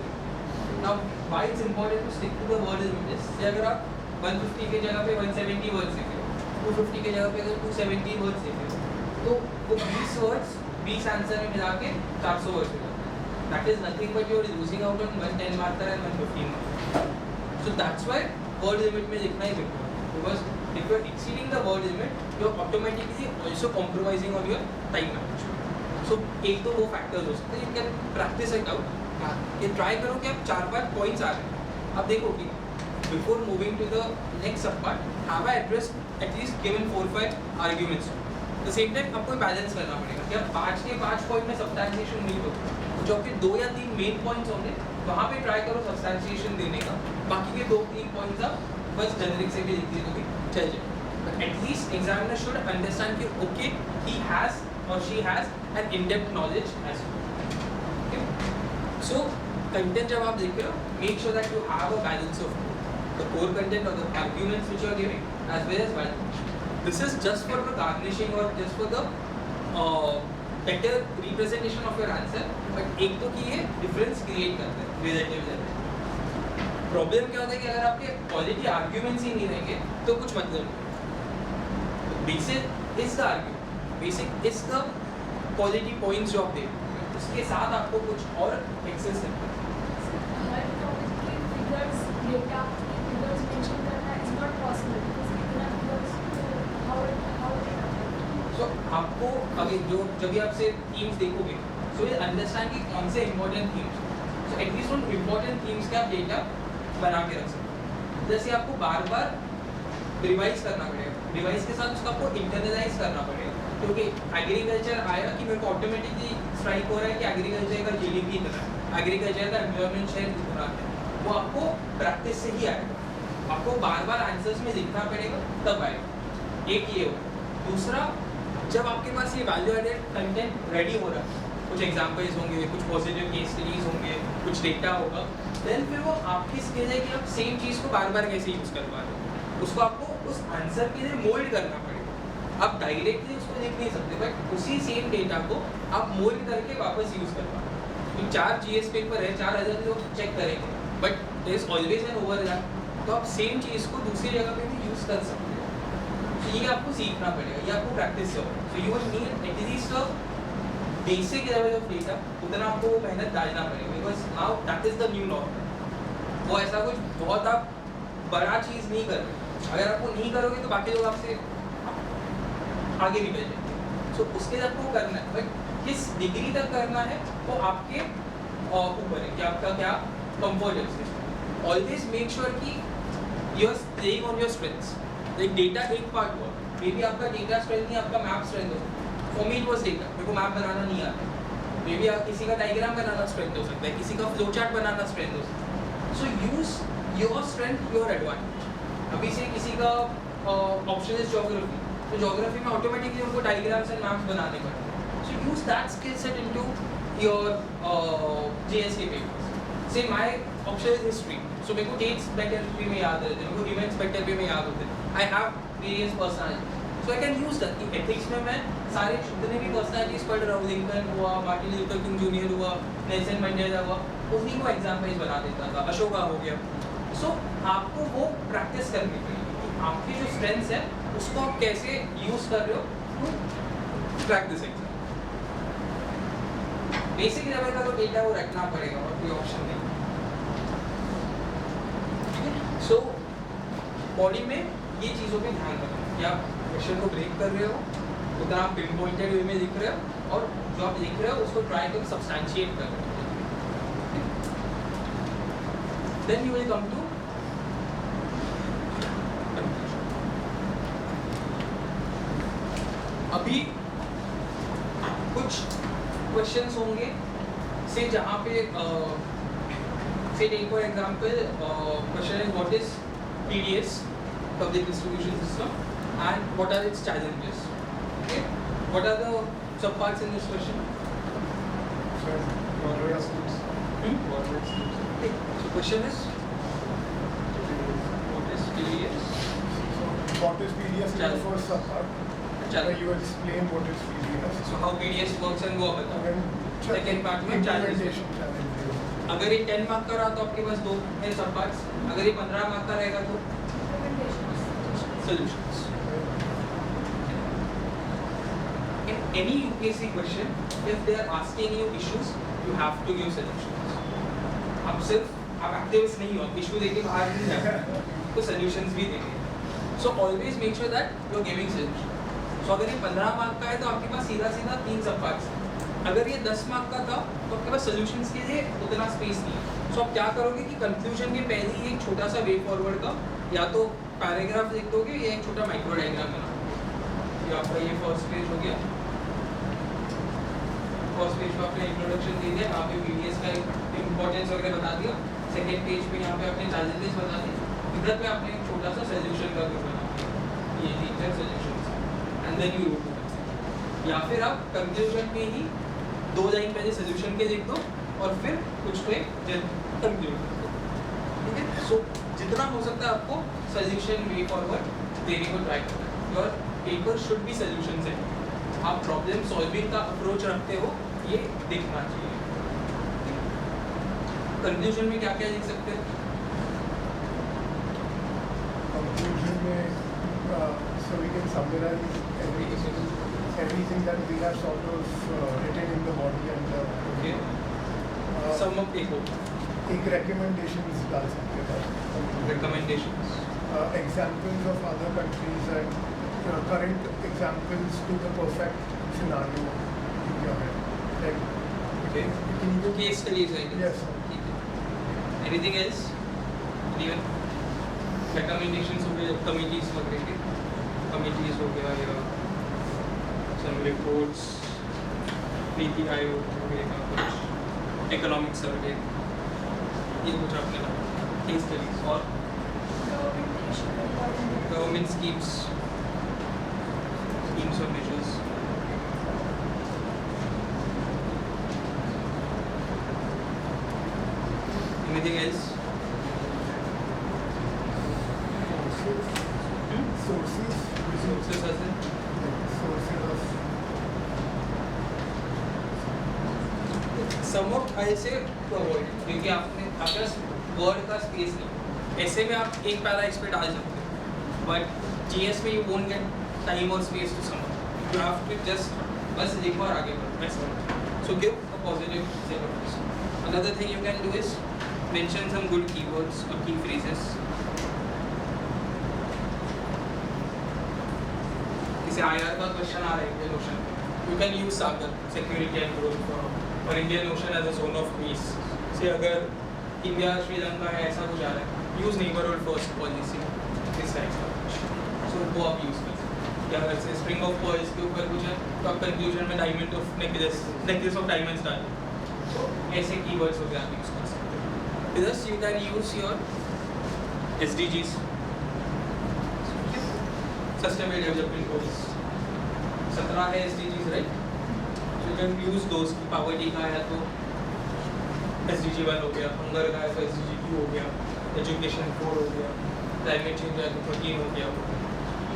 now why it's important to stick to the word limit is कि अगर आप 150 के जगह पे 170 वर्ड्स लिख रहे हो, 250 के जगह पे अगर 270 वर्ड्स लिख रहे हो, तो वो 20 वर्ड्स 20 आंसर में मिला के 400 वर्ड्स हो जाते हैं. That is nothing but you are losing out on 110 marker and 115 marker. So that's why word limit में लिखना ही बेटर है, because if you are exceeding the word limit, you are automatically also compromising on your time management. So एक तो वो factors हो सकते हैं. You can practice it out. ये try करो कि आप 4-5 points आ रहे हैं. आप देखो कि before moving to the next subpart, have I addressed at least given 4-5 arguments. The same time आपको बैलेंस करना पड़ेगा कि आप 5 के 5 पॉइंट में सब्सटेंशिएशन नहीं होगा, जो आपके 2 या 3 मेन पॉइंट्स होंगे वहाँ पे ट्राई करो सब्सटेंशिएशन देने का. बाकी के 2-3 पॉइंट्स आप बस जेनरिक से भी लिख दिए तो भी चल जाए. But at least examiner should understand कि ओके ही हैज और she has an in depth knowledge as well. So content जब आप देख रहे हो, make sure that you have a balance of the core content और the arguments which you are giving as well as valuation. This is just for the garnishing or just for the better representation of your answer. But एक तो कि ये difference create करता है relative level. Problem क्या होता है कि अगर आपके quality arguments ही नहीं रहेंगे तो कुछ मतलब नहीं. Basic is the argument. Basic is the quality points जो आप दे. उसके साथ आपको कुछ और access करना है. हर टॉपिक के फिगर्स डेटा फिगर्स मेंशन करना इज नॉट पॉसिबल बिकॉज़ इतना फिगर्स So आपको अगर जो जब भी आपसे थीम्स देखोगे, so you understand कि कौन से important themes. So at least उन important themes के आप डेटा बना के रख सकते हो. जैसे आपको बार-बार रिवाइज करना पड़ेगा. रिवाइज के साथ उसको आपको इंटरनलाइज करना पड़ेगा. क्योंकि एग्रीकल्चर आया कि मेरे को ऑटोमेटिकली स्ट्राइक हो रहा है कि एग्रीकल्चर का जीडीपी इतना है, एग्रीकल्चर का एम्प्लॉयमेंट शेयर इतना है. वो आपको प्रैक्टिस से ही आएगा. आपको बार-बार आंसर्स में लिखना पड़ेगा तब आएगा. एक ये हो. दूसरा, जब आपके पास ये वैल्यू एडेड कंटेंट रेडी हो रहा है, कुछ एग्जांपल्स होंगे, कुछ पॉजिटिव केस स्टडीज होंगे, कुछ डेटा होगा, देन फिर वो आपकी स्किल है कि आप सेम चीज़ को बार बार कैसे यूज़ कर पा रहे हो. उसको आपको उस आंसर के लिए मोल्ड करना पड़ेगा. आप डायरेक्टली उसको लिख नहीं सकते, बट उसी सेम डेटा को आप मोल्ड करके वापस यूज़ कर पा रहे हो. 4 GS पेपर है, 4000 लोग चेक करेंगे, but there is always an overlap. तो आप सेम चीज़ को दूसरी जगह पे भी यूज़ कर सकते हो. ये आपको सीखना पड़ेगा, ये आपको प्रैक्टिस से होगा. So you will need at least a basic level of data. उतना आपको वो मेहनत डालना पड़ेगा, because now that is the new normal. वो ऐसा कुछ बहुत आप बड़ा चीज़ नहीं कर रहे. अगर आपको नहीं करोगे तो बाकी लोग आपसे आगे निकल जाएंगे. सो उसके लिए आपको करना है, बट किस डिग्री तक करना है वो आपके ऊपर है कि आपका क्या कंफर्ट है उसके. ऑलवेज मेक श्योर कि you are playing on your strengths. Like data एक पार्ट हुआ, मे बी आपका डेटा स्ट्रेंथ नहीं, आपका मैप स्ट्रेंथ हो सकता है. For me it was data, मेरे को मैप बनाना नहीं आता. मे बी आप किसी का डायग्राम बनाना स्ट्रेंथ हो सकता है, किसी का फ्लो चार्ट बनाना स्ट्रेंथ हो सकता है. So use your strength your advantage. अभी से किसी का ऑप्शन इज ज्योग्राफी, तो ज्योग्राफी में ऑटोमेटिकली उनको डायग्राम्स एंड मैप्स बनाने पड़ते हैं. So use that skill set into your GST papers. Say my option is history, so मेरे को डेट्स बेटर वे में याद रहते हैं, मेरे को इवेंट्स बेटर वे में याद होते हैं. I have various personality, so I can use that. कि एथिक्स में मैं सारे जितने भी पर्सनालिटीज पढ़ रहा हूँ, लिंकन हुआ, मार्टिन लूथर किंग जूनियर हुआ, नेल्सन मंडेला हुआ, उन्हीं को एग्जाम्पल्स बना देता था. अशोका हो गया. सो आपको वो प्रैक्टिस करनी पड़ेगी कि आपकी जो स्ट्रेंथ्स है उसको आप कैसे यूज कर रहे हो to crack this exam. Basic level का तो डेटा वो रखना पड़ेगा और कोई ऑप्शन नहीं. सो बॉडी में ये चीज़ों पे ध्यान रखना कि आप क्वेश्चन को ब्रेक कर रहे हो, उतना आप पिन पॉइंटेड वे में लिख रहे हो, और जो आप लिख रहे हो उसको ट्राई करो सब्सटैंशिएट कर रहे हो. Then you will come to अभी कुछ क्वेश्चंस होंगे से जहाँ पे say take for example question is what is PDS, public distribution system, and what are its challenges. Okay, what are the subparts in this question? Okay, so question is what is PDS? What is PDS is the first subpart. Where you explain what is PDS. So how PDS works and वो बताओ. And then Second part में challenges. implementation challenges. अगर ये 10 mark का रहा तो आपके पास 2 है सब पार्ट्स, अगर ये 15 मार्क का रहेगा तो solutions. In any UPSC question, if they are asking you issues, you have to give solutions. आप एक्टिविस्ट नहीं हो, इशू देके बाहर नहीं जाते, तो solutions भी देंगे. So always make sure that you are giving solution. So अगर ये 15 मार्क का है तो आपके पास सीधा 3 सब पार्ट्स. अगर ये 10 मार्क का था तो आपके पास solutions के लिए उतना स्पेस नहीं है. So आप क्या करोगे कि कंक्लूजन के पहले ही एक छोटा सा वे फॉरवर्ड का या तो पैराग्राफ लिख दोगे या एक छोटा माइक्रो डायग्राम बना. ये आपका ये फर्स्ट पेज हो गया. फर्स्ट पेज पे आपने इंट्रोडक्शन दे दिया, यहाँ पे वीडियोस का इंपॉर्टेंस वगैरह बता दिया. सेकेंड पेज पे यहाँ पे आपने चार्जेस बता दिए. इधर पे आपने एक छोटा सा सोल्यूशन का कुछ बना दिया, ये 3 solutions and then you route. या फिर आप कंक्लूजन में ही 2 लाइन पहले सोल्यूशन के लिख दो और फिर कुछ पे कंक्लूड कर दो. ठीक है. सो जितना हो सकता है आपको सोल्यूशन वे फॉरवर्ड देने को ट्राई करना है. Your paper should be solution से. आप प्रॉब्लम सॉल्विंग का अप्रोच रखते हो, ये दिखना चाहिए. कंक्लूजन में क्या क्या लिख सकते हो? Conclusion में, so we can summarize everything that we have sort of written in the body and Okay. Sum up एक recommendations डाल सकते हैं. recommendations. Examples of other countries and current examples to the perfect scenario in your head. Like, Okay. you can even Case studies like this. Yes, sir. Anything else? Even recommendations हो गए, committees वगैरह के, committees हो गया या some reports, NITI Aayog वगैरह का कुछ, economic survey, ये कुछ आपने ना case studies और government schemes or measures. Anything else? sources Sources as in? sources of Some of ऐसे to avoid, क्योंकि आपने आपके पास वर्ड का स्पेस नहीं. ऐसे में आप एक पैरा इस पे डाल सकते हो, बट जीएस में यू वोंट गेट टाइम और space to sum. You have to just बस लिखो और आगे बढ़ो. So give a positive select. Another thing you can do is mention some good keywords or key phrases. जैसे IR का question आ रहा है Indian Ocean, you can use SAGAR security and growth forum और Indian Ocean as a zone of peace. Say अगर India Sri Lanka है ऐसा कुछ आ रहा है, यूज नेबरहुड फर्स्ट पॉलिसी इस टाइप का. सो वो आप यूज कर सकते. या अगर से स्प्रिंग ऑफ पर्ल्स के ऊपर कुछ है तो आप कंक्लूजन में diamond of necklace of diamonds डालें. तो ऐसे कीवर्ड्स हो गए आप यूज कर सकते. Thus you can use your SDGs, Sustainable Development Goals. 17 है SDGs, right? So you can use those. Poverty का है तो SDG 1 हो गया, hunger का है तो SDG 2 हो गया, education 4 हो गया, climate change है तो 13 हो गया.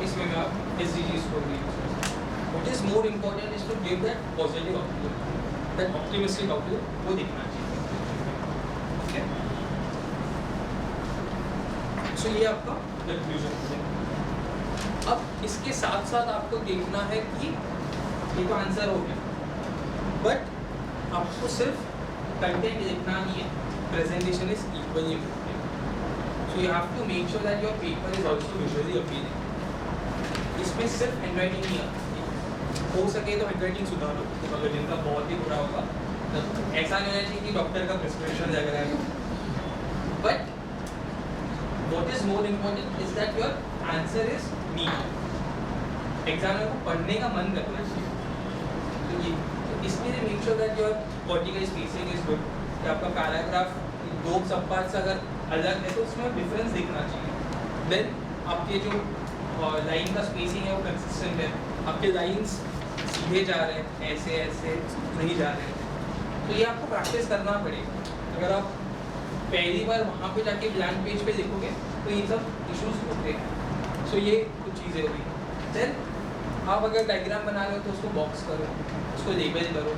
इसमें में आप SDGs को भी use कर सकते. What is more important is to give that positive outlook, that optimistic outlook, वो दिखना चाहिए. Okay? So ये आपका कंक्लूजन है. अब इसके साथ साथ आपको देखना है कि ये तो आंसर हो गया, बट आपको सिर्फ कंटेंट लिखना नहीं है. Presentation is equally important. So you have to make sure that your paper is also visually appealing. इसमें सिर्फ हैंडराइटिंग नहीं आती, हो सके तो हैंडराइटिंग सुधारो. अगर जिनका बहुत ही बुरा होगा तो ऐसा नहीं होना चाहिए कि डॉक्टर का प्रिस्क्रिप्शन लग रहा है. But what is more important is that your answer is neat. Examiner को पढ़ने का मन करना चाहिए. तो ये इसमें make sure that your vertical spacing is good. कि आपका पैराग्राफ 2 सब पार्ट्स अगर अलग है तो उसमें डिफरेंस दिखना चाहिए. देन आपके जो लाइन का स्पेसिंग है वो कंसिस्टेंट है. आपके लाइंस सीधे जा रहे हैं, ऐसे ऐसे नहीं जा रहे हैं. तो ये आपको प्रैक्टिस करना पड़ेगा. अगर आप पहली बार वहाँ पे जाके ब्लैंक पेज पे लिखोगे तो ये सब इश्यूज होते हैं. सो ये कुछ चीज़ें होगी. देन आप अगर डायग्राम बना रहे हो तो उसको बॉक्स करो, उसको लेबल करो.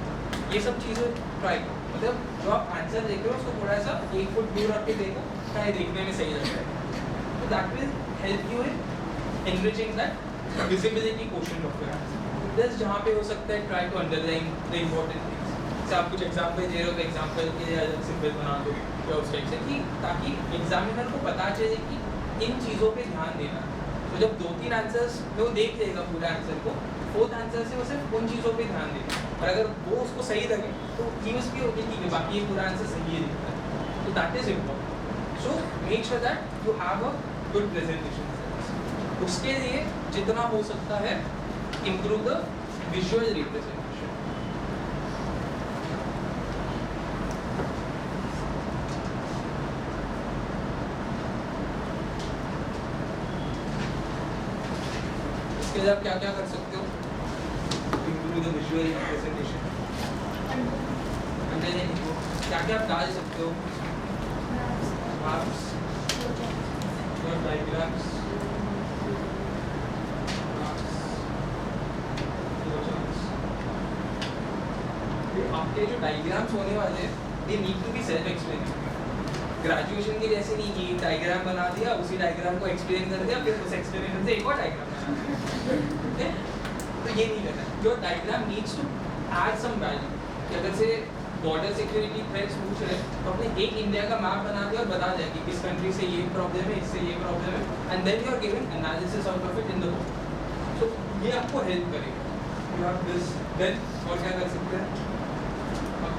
ये सब चीज़ें ट्राई करो. मतलब जो आप आंसर देख रहे हो उसको थोड़ा सा 1 फुट दूर रख के देखो, क्या ये देखने में सही लग रहा है, तो that will help you in enriching that visibility quotient of your answer. Plus जहाँ पे हो सकता है try to underline the important things. जैसे आप कुछ एग्जाम्पल दे रहे हो तो एग्जाम्पल के लिए अलग सिंपल बना दो या उस टाइप से, कि ताकि एग्जामिनर को पता चले कि इन चीज़ों पे ध्यान देना। तो जब 2-3 आंसर्स में वो देख लेगा पूरे आंसर को, 4th आंसर से वो सिर्फ उन चीज़ों पे ध्यान देगा, और अगर वो उसको सही लगे तो यूज भी होगी ठीक है बाकी ये पूरा आंसर सही है दिखता है, तो that is important. So make sure that you have a good presentation. उसके लिए जितना हो सकता है इम्प्रूव द विजुअल रिप्रेजेंटेशन। इसके लिए आप क्या क्या कर सकते हो इम्प्रूव द विजुअल रिप्रेजेंटेशन? क्या क्या आप डाल सकते हो? ग्राफ्स, डायग्राम्स, आपके जो डायग्राम्स होने वाले हैं they need to be self explanatory. Graduation के जैसे नहीं कि डायग्राम बना दिया, उसी डायग्राम को एक्सप्लेन कर दिया, फिर उस एक्सप्लेनेशन से एक और डायग्राम बना दिया, ठीक है? तो ये नहीं करना। Your diagram needs to add some value. कि अगर से बॉर्डर सिक्योरिटी थ्रेट्स पूछ रहे हैं तो अपने एक इंडिया का मैप बना दिया और बता दिया कि किस कंट्री से ये प्रॉब्लम है, इससे ये प्रॉब्लम है, and then you are giving analysis out of it in the book. तो ये आपको हेल्प करेगा। यू हैव दिस, देन और क्या कर सकते हैं?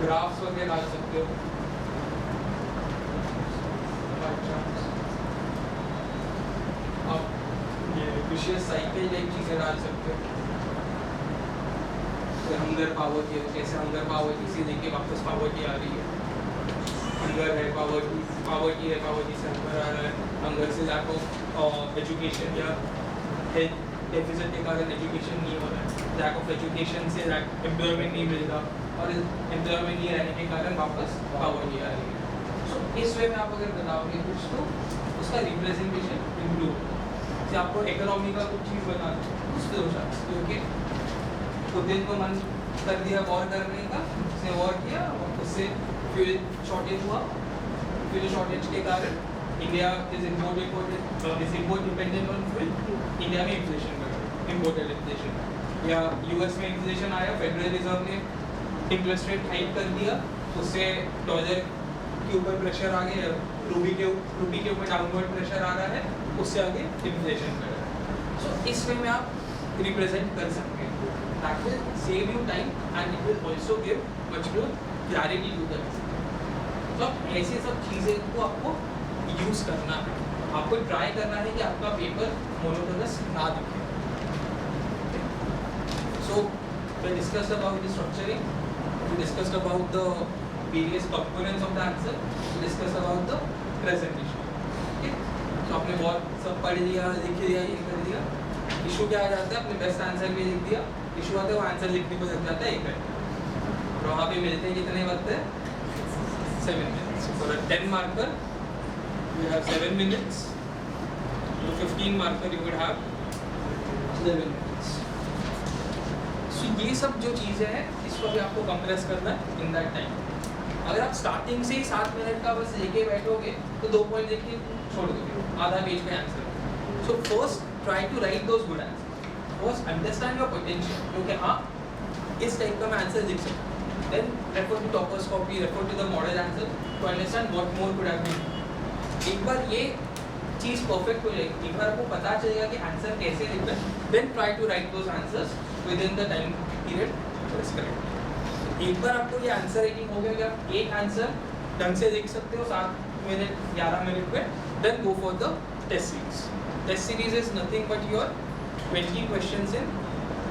ग्राफ्स वगैरह डाल सकते हो, आप ये विशियस साइकिल टाइप चीज़ें डाल सकते हो। फिर हंगर पावर्टी, कैसे हंगर पावर्टी से लेके वापस पावर्टी आ रही है। हंगर है, पावर्टी है, पावर्टी से हंगर आ रहा है, हंगर से लैक ऑफ एजुकेशन या हेल्थ डेफिसिट के कारण एजुकेशन नहीं हो रहा है, लैक ऑफ एजुकेशन से एम्प्लॉयमेंट नहीं मिल रहा, और एम्प्लॉयमेंट नहीं रहने के कारण वापस पावर्टी आ रही है। सो इस वे में आप अगर बताओगे कुछ तो उसका रिप्रेजेंटेशन इम्प्रूव होगा। जैसे आपको इकोनॉमी का कुछ चीज़ बनाना है उस पर हो जाता है, क्योंकि खुद दिन को मन कर दिया वॉर करने का, उसने वॉर किया और उससे फ्यूल शॉर्टेज हुआ, फ्यूल शॉर्टेज के कारण India is import dependent on fuel, India में इन्फ्लेशन बढ़ गया, इम्पोर्टेड इन्फ्लेशन। या यूएस में इन्फ्लेशन आया, फेडरल रिजर्व ने इंटरेस्ट रेट हाइक कर दिया, उससे डॉलर के ऊपर प्रेशर आ गया, रूपी के ऊपर डाउनवर्ड प्रेशर आ रहा है, उससे आगे इन्फ्लेशन बढ़ रहा है। सो इस वे में आप रिप्रेजेंट कर सकते हैं, that will save you time and it will also give much more clarity to the message. तो ऐसे सब चीज़ें को आपको यूज़ करना है, आपको ट्राई करना है कि आपका पेपर मोनोटोनस ना दिखे। सो we discussed about the structuring, we discussed about the various components of the answer, we discussed about the presentation, okay? So आपने बहुत सब पढ़ लिया, लिख लिया, ये कर दिया। इशू क्या आ जाता है, आपने बेस्ट आंसर भी लिख दिया, इशू आता है वो आंसर लिखने को लग जाता है 1 घंटा, और वहाँ पे मिलते हैं कितने वक्त है? 7 minutes. For a 10 marker you have 7 minutes, for 15 marker you would have 11 minutes. So ये सब जो चीज़ें हैं इसको भी आपको कंप्रेस करना है इन दैट टाइम। अगर आप स्टार्टिंग से ही 7 मिनट का बस लेके बैठोगे तो 2 पॉइंट लिख के छोड़ दोगे, आधा पेज का answer. So first try to write those good answer, first understand your potential, क्योंकि हाँ इस टाइप का मैं आंसर लिख सकता हूँ। Then refer to toppers copy, refer to the model answer to understand what more could have been. एक बार ये चीज़ परफेक्ट हो जाएगी, एक बार आपको पता चलेगा कि आंसर कैसे लिखना है, then try to write those answers within the time period prescribed. एक बार आपको ये आंसर राइटिंग हो गया कि आप एक आंसर ढंग से लिख सकते हो 7 मिनट 11 मिनट में, then go for the test series. Test series is nothing but your 20 questions in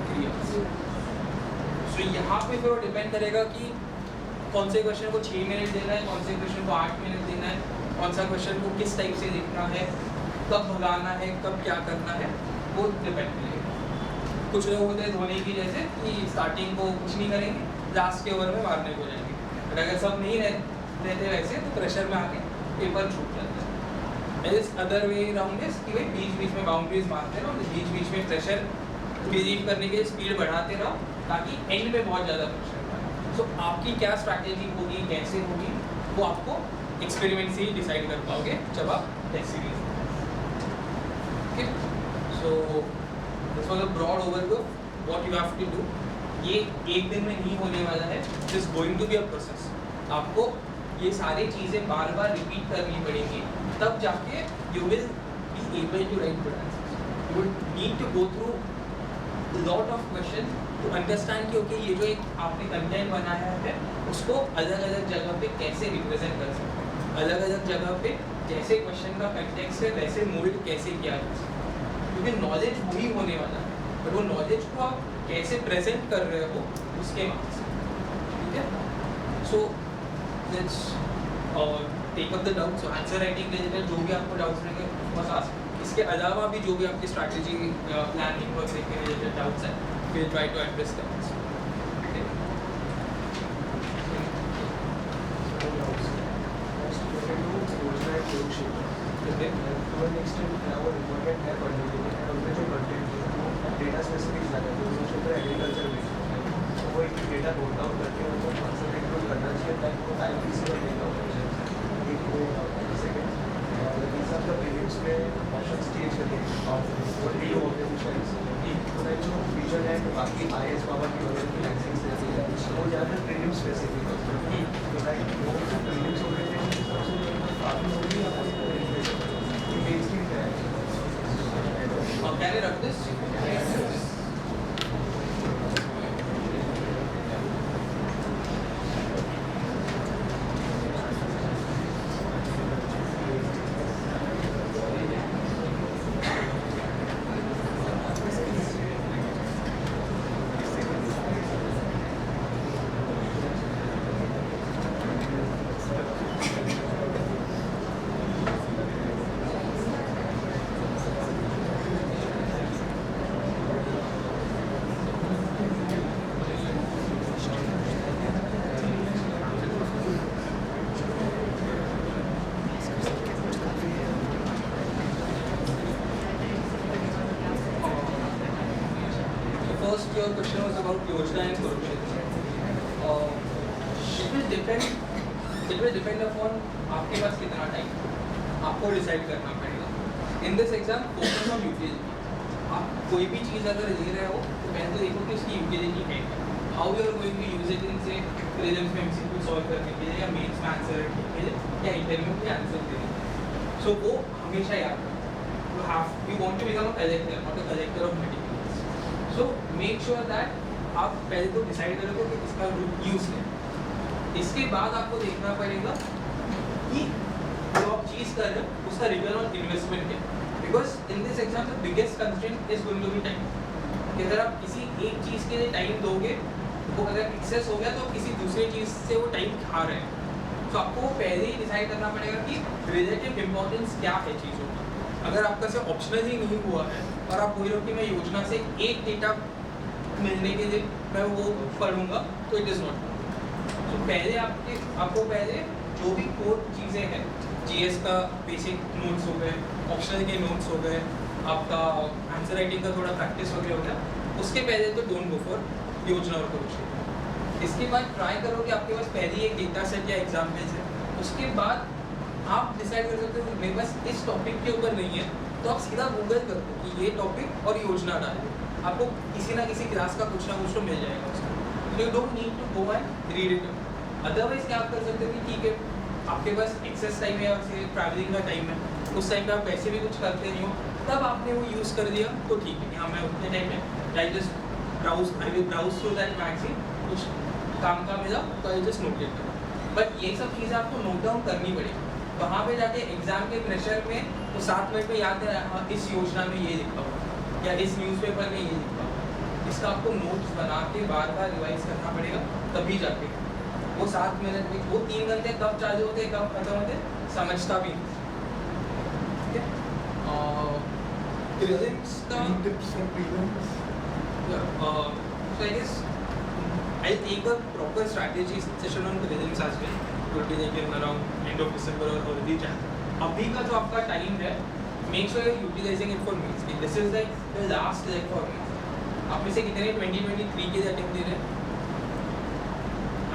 3 hours। So यहाँ पे फिर डिपेंड करेगा कि कौन से क्वेश्चन को 6 मिनट देना है, कौन से क्वेश्चन को 8 मिनट देना है, कौन सा क्वेश्चन को किस टाइप से लिखना है, कब भगाना है, कब क्या करना है, वो डिपेंड करेगा। कुछ लोग होते हैं धोनी की जैसे कि स्टार्टिंग को कुछ नहीं करेंगे, लास्ट के ओवर में मारने को जाएंगे, बट अगर सब नहीं रहते वैसे तो प्रेशर में आके पेपर छूट जाता है। इस अदर वे राउंड इज कि भाई बीच बीच में बाउंड्रीज मारते रहो, बीच बीच में प्रेशर रिलीव करने के लिए स्पीड बढ़ाते रहो, ताकि एंड में बहुत ज़्यादा प्रेशर पाए। सो आपकी क्या स्ट्रैटेजी होगी, कैसे होगी, वो आपको एक्सपेरिमेंट से ही डिसाइड कर पाओगे जब आप test series. Okay, so this was a broad overview what you have to do. ये एक दिन में नहीं होने वाला है, it is going to be a process. आपको ये सारी चीज़ें बार बार रिपीट करनी पड़ेंगी, तब जाके you will be able to write good answers. You need to go through lot of question to understand कि ओके ये जो एक आपने कंटेंट बनाया है उसको अलग अलग जगह पे कैसे रिप्रेजेंट कर सकते हैं, अलग अलग जगह पे जैसे क्वेश्चन का कंटेक्स्ट है वैसे मोल्ड कैसे किया जा सकता है, क्योंकि नॉलेज वही होने वाला है, बट वो नॉलेज को आप कैसे प्रेजेंट कर रहे हो उसके मार्क्स। ठीक है, so let's take up the doubts. Answer writing related जो भी आपको डाउट्स रहेंगे बस आस्क। इसके अलावा भी जो भी आपकी स्ट्रैटेजी प्लानिंग वगैरह के रिलेटेड डाउट्स हैं we'll try to address them. Okay. Okay. तो नेक्स्ट टाइम क्या वो इम्पोर्टेंट है पढ़ने के लिए, और उसमें जो कंटेंट है वो डेटा स्पेसिफिक ज़्यादा है, तो उसमें एग्रीकल्चर में तो वो एक डेटा नोट डाउन करके उनको आंसर इंक्लूड करना चाहिए ताकि वो टाइम किसी को देगा ऑप्शन एक वो सेकेंड तीसरा का प्रीलिम्स में ऑप्शन चेंज करके और डी ऑर्गेनाइजेशन जो फीचर है तो बाकी IS बाबा की वजह की लाइसेंस रहती है वो ज़्यादा प्रीलिम्स स्पेसिफिक होता है, तो लाइक वो जो प्रीलिम्स हो गए थे सबसे काफ़ी हो गई आपको मेन स्ट्रीम है। Can I run this? First, your question was about Yojana and corruption. It will depend upon आपके पास कितना टाइम, आपको डिसाइड करना पड़ेगा। In this exam, focus on utility. आप कोई भी चीज़ अगर ले रहे हो तो पहले तो देखो कि उसकी यूटिलिटी है, how you are going to use it in से प्रीलिम्स में MCQ सॉल्व करने के लिए या मेंस में आंसर रखने के लिए या इंटरव्यू में आंसर देने के लिए। सो वो हमेशा याद रखो। You want to become a collector, not a collector of materials. So make sure that आप पहले तो डिसाइड करोगे कि इसका यूज़ है, इसके बाद आपको देखना पड़ेगा कि जो आप चीज़ कर रहे हो उसका रिटर्न ऑन इन्वेस्टमेंट है, because in this exam the biggest constraint is going to be time. कि अगर आप किसी एक चीज़ के लिए टाइम दोगे वो अगर एक्सेस हो गया तो किसी दूसरी चीज़ से वो टाइम खा रहे हैं। तो आपको पहले ही डिसाइड करना पड़ेगा कि रिलेटिव इम्पोर्टेंस क्या है चीज़ों का। अगर आपका से ऑप्शनल ही नहीं हुआ है और आप बोल रहे हो कि मैं योजना से एक डेटा मिलने के लिए मैं वो पढ़ूंगा तो इट इज़ नॉट। तो पहले आपको पहले जो भी कोर चीज़ें हैं, GS का बेसिक नोट्स हो गए, ऑप्शनल के नोट्स हो गए, आपका आंसर राइटिंग का थोड़ा प्रैक्टिस वगैरह हो गया, उसके पहले तो डोंट गो फॉर योजना और क्वेश्चन। इसके बाद ट्राई करो कि आपके पास पहले ही एक डेटा सेट या एग्जाम्पल्स है, उसके बाद आप डिसाइड कर सकते हो मेरे पास इस टॉपिक के ऊपर नहीं है तो आप सीधा गूगल कर दो कि ये टॉपिक और योजना डाल दो, आपको किसी ना किसी क्लास का कुछ ना कुछ तो मिल जाएगा उसका। You don't need to go and read it. Otherwise क्या आप कर सकते हो कि ठीक है आपके पास एक्सेस टाइम है या ट्रैवलिंग का टाइम है, उस टाइम पे आप वैसे भी कुछ करते नहीं हो, तब आपने वो यूज़ कर दिया तो ठीक है कि हाँ मैं उतने टाइम में I just I will browse through that magazine, कुछ काम का मिला तो I just note it down. But ये सब चीज़ें आपको नोट डाउन करनी पड़ेगी। वहाँ पे जाके एग्जाम के प्रेशर में तो 7 मिनट में याद है हाँ इस योजना में ये लिखा हुआ या इस न्यूज़पेपर में ये लिखा हुआ, इसका आपको नोट्स बना के बार बार रिवाइज करना पड़ेगा, तभी जाके वो 7 मिनट में वो 3 घंटे कब चालू होते कब खत्म होते समझता भी नहीं। ठीक है, प्रीलिम्स का tips for prelims. so I guess I'll take a proper strategy session on prelims as well. It will be like in around end of December or early Jan. अभी का जो आपका टाइम है, make sure you're utilizing it for means. This is like the last leg for means. आप में से कितने 2023 के लिए अटेम्प्ट दे रहे हैं?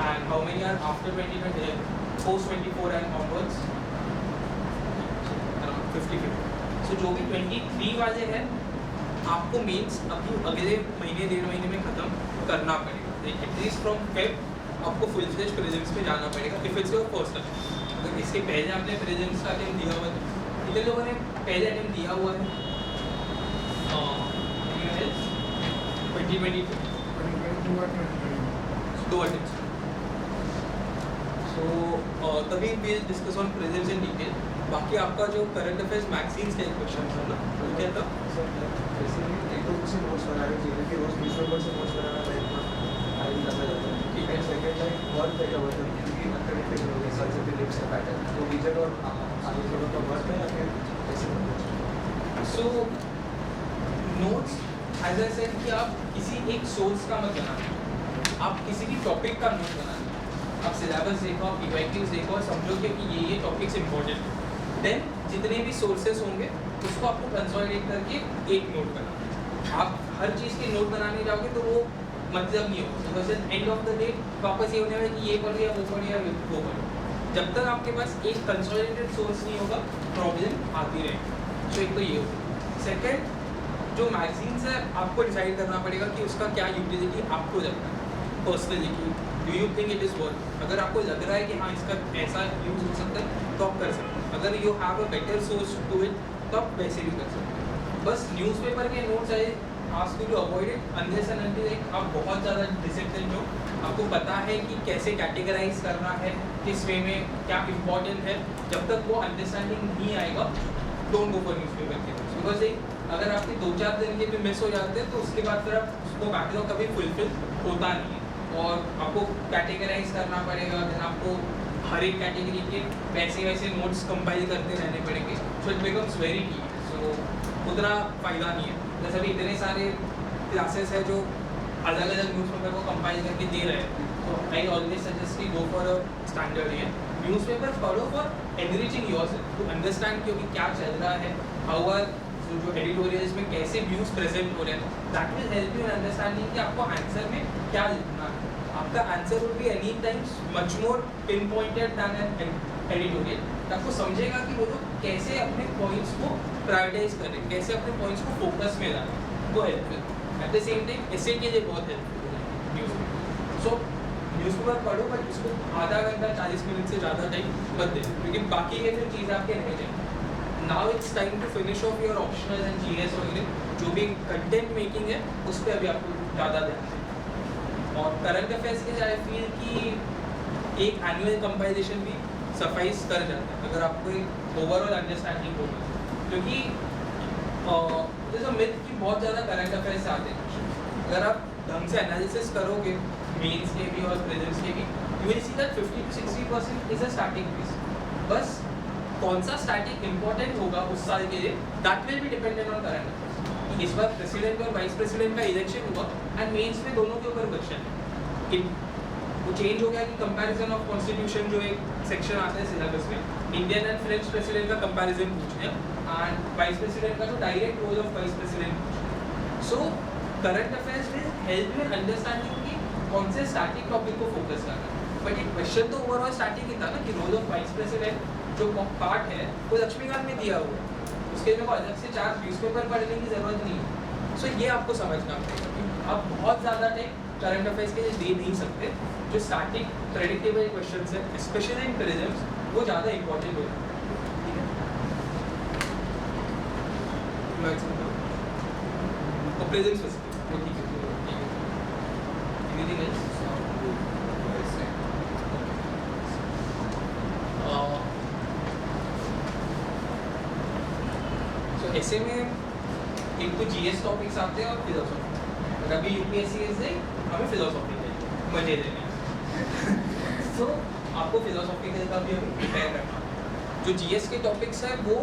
and how many are after 2020, post 24 and onwards? Around 50-50. So जो भी 23 वाले हैं आपको मेंस अभी अगले महीने 1.5 महीने में ख़त्म करना पड़ेगा. एटलीस्ट फ्रॉम फेब आपको फुल फ्लेज प्रीलिम्स में जाना पड़ेगा if it's your first attempt. अगर इसके पहले आपने प्रीलिम्स का अटेम्प्ट दिया हुआ है, इतने लोगों ने पहले अटेम्प्ट दिया हुआ है 2022 2022 और 2021. 2 attempts. So तभी we'll discuss on prelims in detail. बाकी आपका जो करंट अफेयर्स मैगजीन्स का एक क्वेश्चन था ना, वो क्या था? सर बेसिकली एक तो मुझसे नोट्स बनाने चाहिए कि रोज न्यूज़पेपर से नोट्स बनाना लाइक आई करना जाता है. ठीक है. सेकंड लाइक वर्क है मतलब क्योंकि अकेडमिक लोग इस साल से लिंक्स का पैटर्न तो रीजन और आगे थोड़ा का वर्क है या फिर ऐसे So notes as I said कि आप किसी एक सोर्स का मत बनाना, आप किसी भी टॉपिक का नोट बनाना. आप सिलेबस देखो, आप EYQs देखो और समझोगे कि ये टॉपिक्स इंपॉर्टेंट है. देन जितने भी सोर्सेस होंगे उसको आपको कंसोलिडेट करके एक नोट करना. आप हर चीज़ के नोट बनाने जाओगे तो वो मतलब नहीं होगा, because at end of the day वापस ये होने वाला कि ये पढ़ो या वो पढ़ो या वो पढ़ो. जब तक आपके पास एक कंसोलिडेटेड सोर्स नहीं होगा प्रॉब्लम आती रहेगी. सो एक तो ये होगा. सेकेंड, जो मैगजीन्स है आपको डिसाइड करना पड़ेगा कि उसका क्या यूटिलिटी आपको लगता है पर्सनली, कि do you think it is worth. अगर आपको लग रहा है कि हाँ इसका ऐसा यूज़ हो सकता है तो आप कर सकते हैं. अगर you have a better source to it तो आप वैसे भी कर सकते हैं. बस न्यूज़पेपर के notes I ask you to avoid it unless and until like आप बहुत ज़्यादा डिसिप्लिन हो, आपको पता है कि कैसे कैटेगराइज करना है, किस वे में क्या इंपॉर्टेंट है. जब तक वो अंडरस्टैंडिंग नहीं आएगा डोंट गो फॉर न्यूज़पेपर के नोट्स. बिकॉज अगर आपके 2-4 दिन के भी मिस हो जाते हैं तो उसके बाद फिर आप उसको बैकलॉग कभी फुलफिल होता नहीं है और आपको कैटेगराइज करना पड़ेगा. देन आपको हर एक कैटेगरी के वैसे नोट्स कंपाइल करते रहने पड़ेंगे. सो इट बिकम्स वेरी टी. सो उतना फ़ायदा नहीं है. जैसे अभी इतने सारे क्लासेस है जो अलग अलग न्यूज़पेपर को कंपाइल करके दे रहे हैं, तो आई ऑलवेज सजेस्ट कि गो फॉर अ स्टैंडर्ड है. Newspaper follow for enriching yourself to understand कि अभी क्या चल रहा है, हाउ आर जो एडिटोरियल्स में कैसे व्यूज़ प्रेजेंट हो रहे हैं. That will help you in understanding कि आपको आंसर में क्या लिखना है. आपका आंसर will be any times much more pinpointed than an editorial. आपको समझेगा कि वो लोग कैसे अपने पॉइंट्स को प्रायोरिटाइज करें, कैसे अपने पॉइंट्स को फोकस में लाएं. वो helpful. Eight the same time ऐसे के लिए बहुत हेल्पफुल है न्यूज़पेपर. सो न्यूज़पेपर पढ़ो बट उसको आधा घंटा 40 मिनट से ज़्यादा टाइम मत दें क्योंकि बाकी के फिर चीज़ आपके रह जाएंगे. Now it's time to finish off your optional and GS वगैरह जो भी कंटेंट मेकिंग है उस पर अभी आपको ज़्यादा ध्यान दें. और करंट अफेयर्स के आई फील कि एक एनुअल कंपाइलेशन भी सफाइस कर जाता है अगर आपको एक ओवरऑल अंडरस्टैंडिंग होगा. क्योंकि जैसे मिथ कि बहुत ज़्यादा करंट अफेयर्स से आते हैं. अगर आप ढंग से एनालिसिस करोगे मेंस के भी और प्रीलिम्स के भी, you will see that 50 to 60% is a static base. बस कौन सा स्टैटिक इंपॉर्टेंट होगा उस साल के लिए that will be dependent on current affairs. इस बार प्रेसिडेंट और वाइस प्रेसिडेंट का इलेक्शन हुआ एंड मेंस में दोनों के ऊपर क्वेश्चन है. वो चेंज हो गया कि कंपैरिजन ऑफ कॉन्स्टिट्यूशन जो एक सेक्शन आता है सिलेबस में, इंडियन एंड फ्रेंच प्रेसिडेंट का कंपैरिजन पूछ लिया एंड वाइस प्रेसिडेंट का जो direct role of vice president पूछ लिया. So current affairs will help you understanding कि कौन से स्टैटिक टॉपिक को फोकस करना है. बट ये क्वेश्चन तो ओवरऑल स्टैटिक ही था ना कि रोल ऑफ वाइस प्रेसिडेंट जो पार्ट है वो लक्ष्मीकांत में दिया हुआ है. उसके लिए अलग से 4 न्यूज़पेपर पढ़ने की ज़रूरत नहीं है. सो ये आपको समझना पड़ेगा कि आप बहुत ज़्यादा टाइम करंट अफेयर्स के लिए दे नहीं सकते. जो स्टैटिक प्रेडिक्टेबल क्वेश्चंस हैं स्पेशली इन प्रीलिम्स वो ज़्यादा इंपॉर्टेंट हो जाते हैं. ठीक है. और प्रीलिम्स स्पेसिफिक वो ठीक है. Anything else? सो ऐसे में एक तो GS टॉपिक्स आते हैं और फिलोसॉफी. और अभी UPSC इज हमें फिलोसॉफी चाहिए मजे लेने. सो आपको फिलोसॉफिकल का भी अभी प्रिपेयर करना. जो GS के टॉपिक्स है वो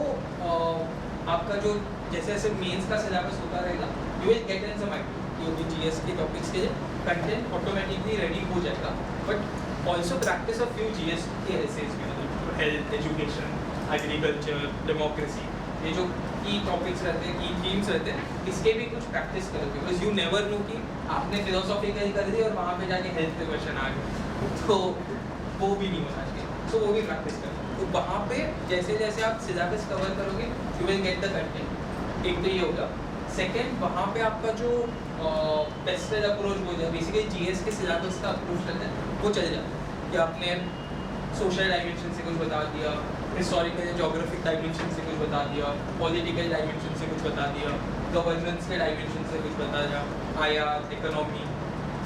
आपका जो जैसे जैसे मेंस का सिलेबस होता रहेगा you will get in some idea कि GS के टॉपिक्स के लिए कंटेंट ऑटोमेटिकली रेडी हो जाएगा. But also practice of few GS के एसेज में हेल्थ, एजुकेशन, एग्रीकल्चर, डेमोक्रेसी, ये जो की टॉपिक्स रहते हैं, की थीम्स रहते हैं, इसके भी कुछ प्रैक्टिस करोगे. बिकॉज यू नेवर नो कि आपने फिलोसॉफी कर दी और वहाँ पे जाके हेल्थ के क्वेश्चन आ गए. तो वो भी नहीं होना चाहिए, तो वो भी प्रैक्टिस करना। तो वहाँ पे जैसे जैसे आप सिलेबस कवर करोगे you will get the content. एक तो ये होगा। सेकेंड, वहाँ पे आपका जो टेस्टेड अप्रोच हो जाए, बेसिकली जीएस के सिलेबस का अप्रोच रहता है वो चल जाता है कि आपने सोशल डायमेंशन से कुछ बता दिया, हिस्टोरिकल जोग्राफिक डायमेंशन से कुछ बता दिया, पॉलिटिकल डायमेंशन से कुछ बता दिया, गवर्नेंस के डायमेंशन से कुछ बता दिया, IR, economy,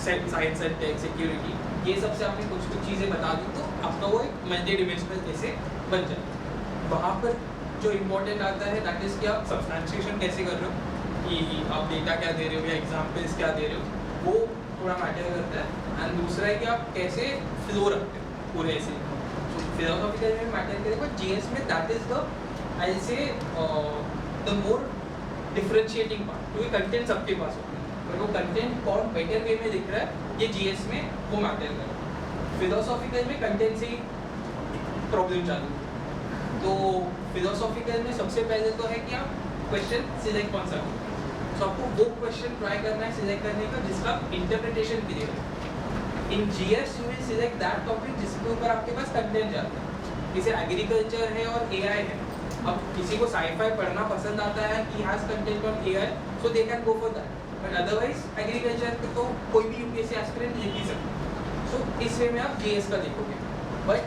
science and tech, security, ये सबसे आपने कुछ कुछ चीज़ें बता दी तो आपका वो एक मल्टी डिमेंशनल जैसे बन जाता है। वहाँ पर जो इम्पोर्टेंट आता है दैट इज़ कि आप सब्सटेंशिएशन कैसे कर रहे हो, कि आप डेटा क्या दे रहे हो या एग्जाम्पल्स क्या दे रहे हो, वो थोड़ा मैटर करता है। एंड दूसरा है कि आप कैसे फ्लो रखते हो पूरे ऐसे फिलोसॉफिकल में मैटर करेगा। जीएस में दैट इज द आई से द मोर डिफरेंशिएटिंग पार्ट, क्योंकि कंटेंट सबके पास होता है, पर वो कंटेंट कौन बेटर वे में दिख रहा है ये जीएस में वो मैटर कर रहा है। फिलोसॉफिकल में कंटेंट से ही प्रॉब्लम चालू है। तो फिलोसॉफिकल में सबसे पहले तो है कि आप क्वेश्चन सिलेक्ट कौन सा करो, तो आपको वो क्वेश्चन ट्राई करना है सिलेक्ट करने का जिसका इंटरप्रिटेशन क्लियर है। In GS you will select that topic जिसके ऊपर आपके पास कंटेंट जाता है। जैसे एग्रीकल्चर है और एआई है, अब किसी को साइफाई पढ़ना पसंद आता है कि has content on AI, so they can go for that, but otherwise agriculture तो कोई भी यूपीएससी एस्पिरेंट लिख ही सकता है। सो इस वे में आप जीएस का देखोगे। But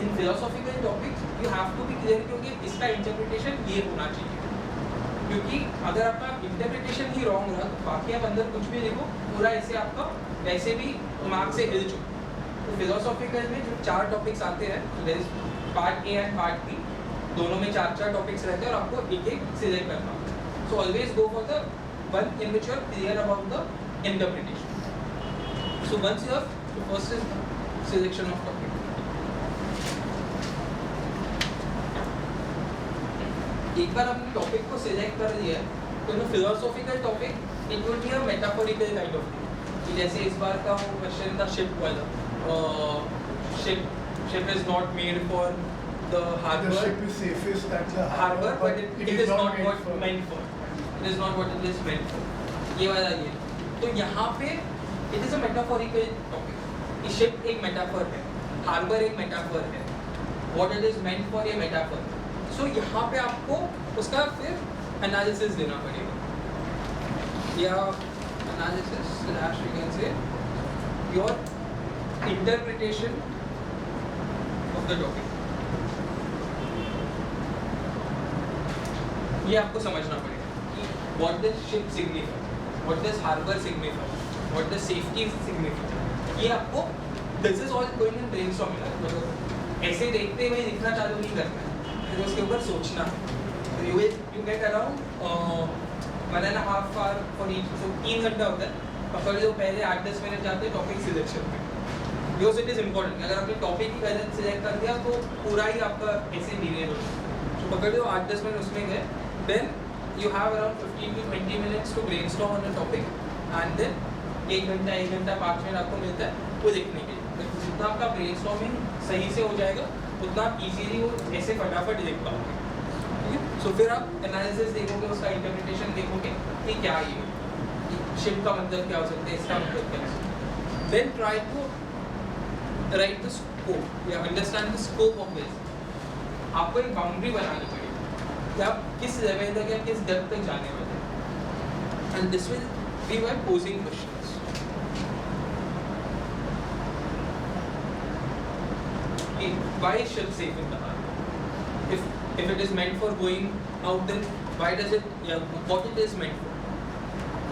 in philosophical topics you have to be clear, क्योंकि इसका इंटरप्रिटेशन ये होना चाहिए, क्योंकि अगर आपका इंटरप्रिटेशन ही रॉन्ग रहा तो बाकी आप अंदर कुछ भी देखो पूरा ऐसे आपका वैसे भी दिमाग से हिल चुका। तो फिलोसॉफिकल में जो 4 टॉपिक्स आते हैं, part A and part B, दोनों में 4 टॉपिक्स रहते हैं और आपको एक एक सिलेक्ट करना होता है। So always go for the one in which you are clear about the interpretation. So once you have first is selection of topic. एक बार आपने टॉपिक को सिलेक्ट कर लिया है तो no philosophical topic it will be a metaphorical kind of thing. जैसे इस बार का वो क्वेश्चन था शिप वाला, ship is not made for the The harbour, ship is safest at the harbor, but it is not made what for- meant for. It is not what it is meant for. ये वाला ये। तो यहाँ पे it is a metaphorical topic. ये ship एक metaphor है, harbor एक metaphor है, what it is meant for ये metaphor है। So यहाँ पे आपको उसका फिर analysis देना पड़ेगा, या analysis slash you can say your interpretation of the topic। ये आपको समझना पड़ेगा कि what does ship signify, what does harbor signify, what does safety signify। ये आपको this is all going in brainstorming, मतलब ऐसे देखते हुए लिखना चालू नहीं करना है, फिर उसके ऊपर सोचना है। you get around 1.5 hour for each, so 3 घंटा होता है। पकड़ लो पहले 8-10 मिनट जाते हैं टॉपिक सिलेक्शन में, बिकॉज इट इज़ इम्पोर्टेंट। अगर आपने टॉपिक ही गलत सिलेक्ट कर दिया तो पूरा ही आपका ऐसे डिले हो जाए। तो पकड़ लो 8-10 मिनट उसमें गए, then you have around 15 to 20 minutes to brainstorm on a topic, and then 1 घंटा 5 मिनट आपको मिलता है वो लिखने के लिए। तो जितना आपका ब्रेनस्टॉर्मिंग सही से हो जाएगा उतना आप इजीली वो ऐसे फटाफट लिख पाओगे। ठीक है, सो फिर आप एनालिसिस देखोगे, उसका इंटरप्रिटेशन देखोगे कि क्या ये शिप का मतलब क्या हो सकता है, इसका मतलब क्या हो सकता है। Then try to write the scope या understand the scope of this. आपको एक बाउंड्री बनानी पड़ेगी कि आप किस लेवल तक या किस डेप्थ तक जाने वाले हैं, and this will be by posing questions. Why is ship safe in the harbor? If it is meant for going out, then why does it? Yeah, what it is meant for?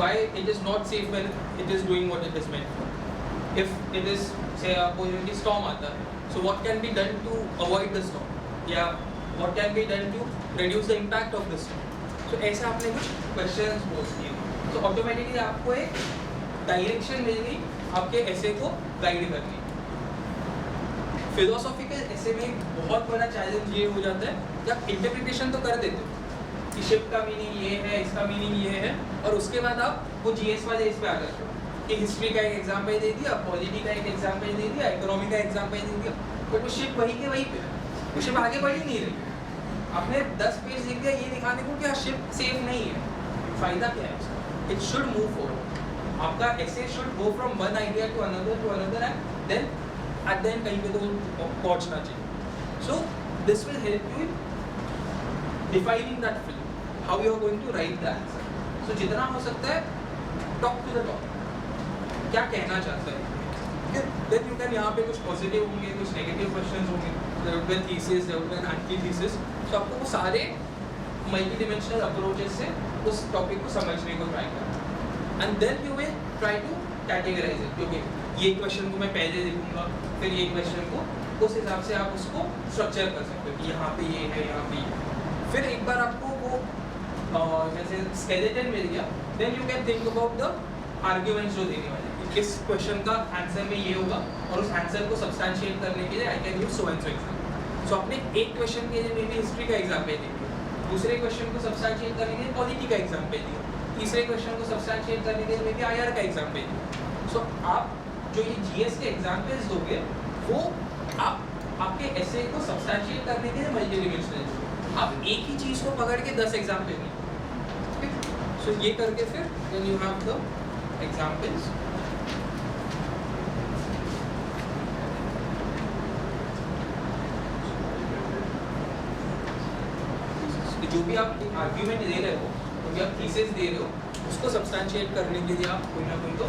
Why it is not safe when it is doing what it is meant for? If it is say कोई storm आता है, so what can be done to avoid the storm? Yeah, what can be done to reduce the impact of the storm? So ऐसे आपने कुछ questions post किए, तो automatically आपको एक डायरेक्शन मिल गई आपके ऐसे को गाइड करने। फिलोसॉफिकल ऐसे में बहुत बड़ा चैलेंज ये हो जाता है कि आप इंटरप्रिटेशन तो कर देते हो कि शिप का मीनिंग ये है, इसका मीनिंग ये है, और उसके बाद आप वो जीएस वाले इस पे आ जाते हो कि हिस्ट्री का एक एग्जाम्पल दे दिया, पॉलिटी का एक एग्जाम्पल दे दिया, इकोनॉमी का एग्जाम्पल दे दिया, बट वो शिप वहीं के वहीं पे है, वो शिप आगे बढ़ ही नहीं रही। आपने 10 पेज लिख दिया ये दिखाने को कि शिप सेफ नहीं है, फ़ायदा क्या है उसका? It should move forward. आपका essay should go from one idea to another and then at the end कहीं पे तो पहुंचना चाहिए. So this will help you in defining that film, how you are going to write the answer. So जितना हो सकता है talk to the topic, क्या कहना चाहता है. देन यू कैन यहाँ पे कुछ पॉजिटिव होंगे, कुछ नेगेटिव क्वेश्चंस होंगे, there would be thesis, there would be an antithesis. तो आपको वो सारे मल्टी डिमेंशनल अप्रोचेस से उस टॉपिक को समझने को ट्राई करना. And then you will try to categorise it. क्योंकि ये क्वेश्चन को मैं पहले देखूंगा, फिर ये क्वेश्चन को, उस हिसाब से आप उसको स्ट्रक्चर कर सकते हो कि यहाँ पे ये है, यहाँ पे ये. फिर एक बार आपको वो जैसे स्केलेटन मिल गया, then you can think about the arguments जो देने वाले हैं. इस क्वेश्चन का आंसर में ये होगा और उस आंसर को सब्सटैंशिएट करने के लिए I can use so and so example. So आपने एक क्वेश्चन के लिए मे बी हिस्ट्री का एग्जाम्पल दिया, दूसरे क्वेश्चन को सब्सटैंशिएट करने के लिए पॉलिटी का एग्जाम्पल दिया, तीसरे क्वेश्चन को सब्सटैंशिएट करने के लिए मे बी आईआर का एग्जाम्पल दिया. सो आप जो ये जीएस के एग्जाम्पल्स दोगे वो आप आपके ऐसे को सब्सटैंशिएट करने के लिए मल्टीडिमेंशनल. आप एक ही चीज़ को पकड़ के 10 एग्जाम्पल नहीं. सो ये करके फिर then you have the examples. जो भी आप आर्ग्यूमेंट दे रहे हो, जो भी आप थीसिस दे रहे हो, उसको सब्सटैंशिएट करने के लिए आप कोई ना कोई तो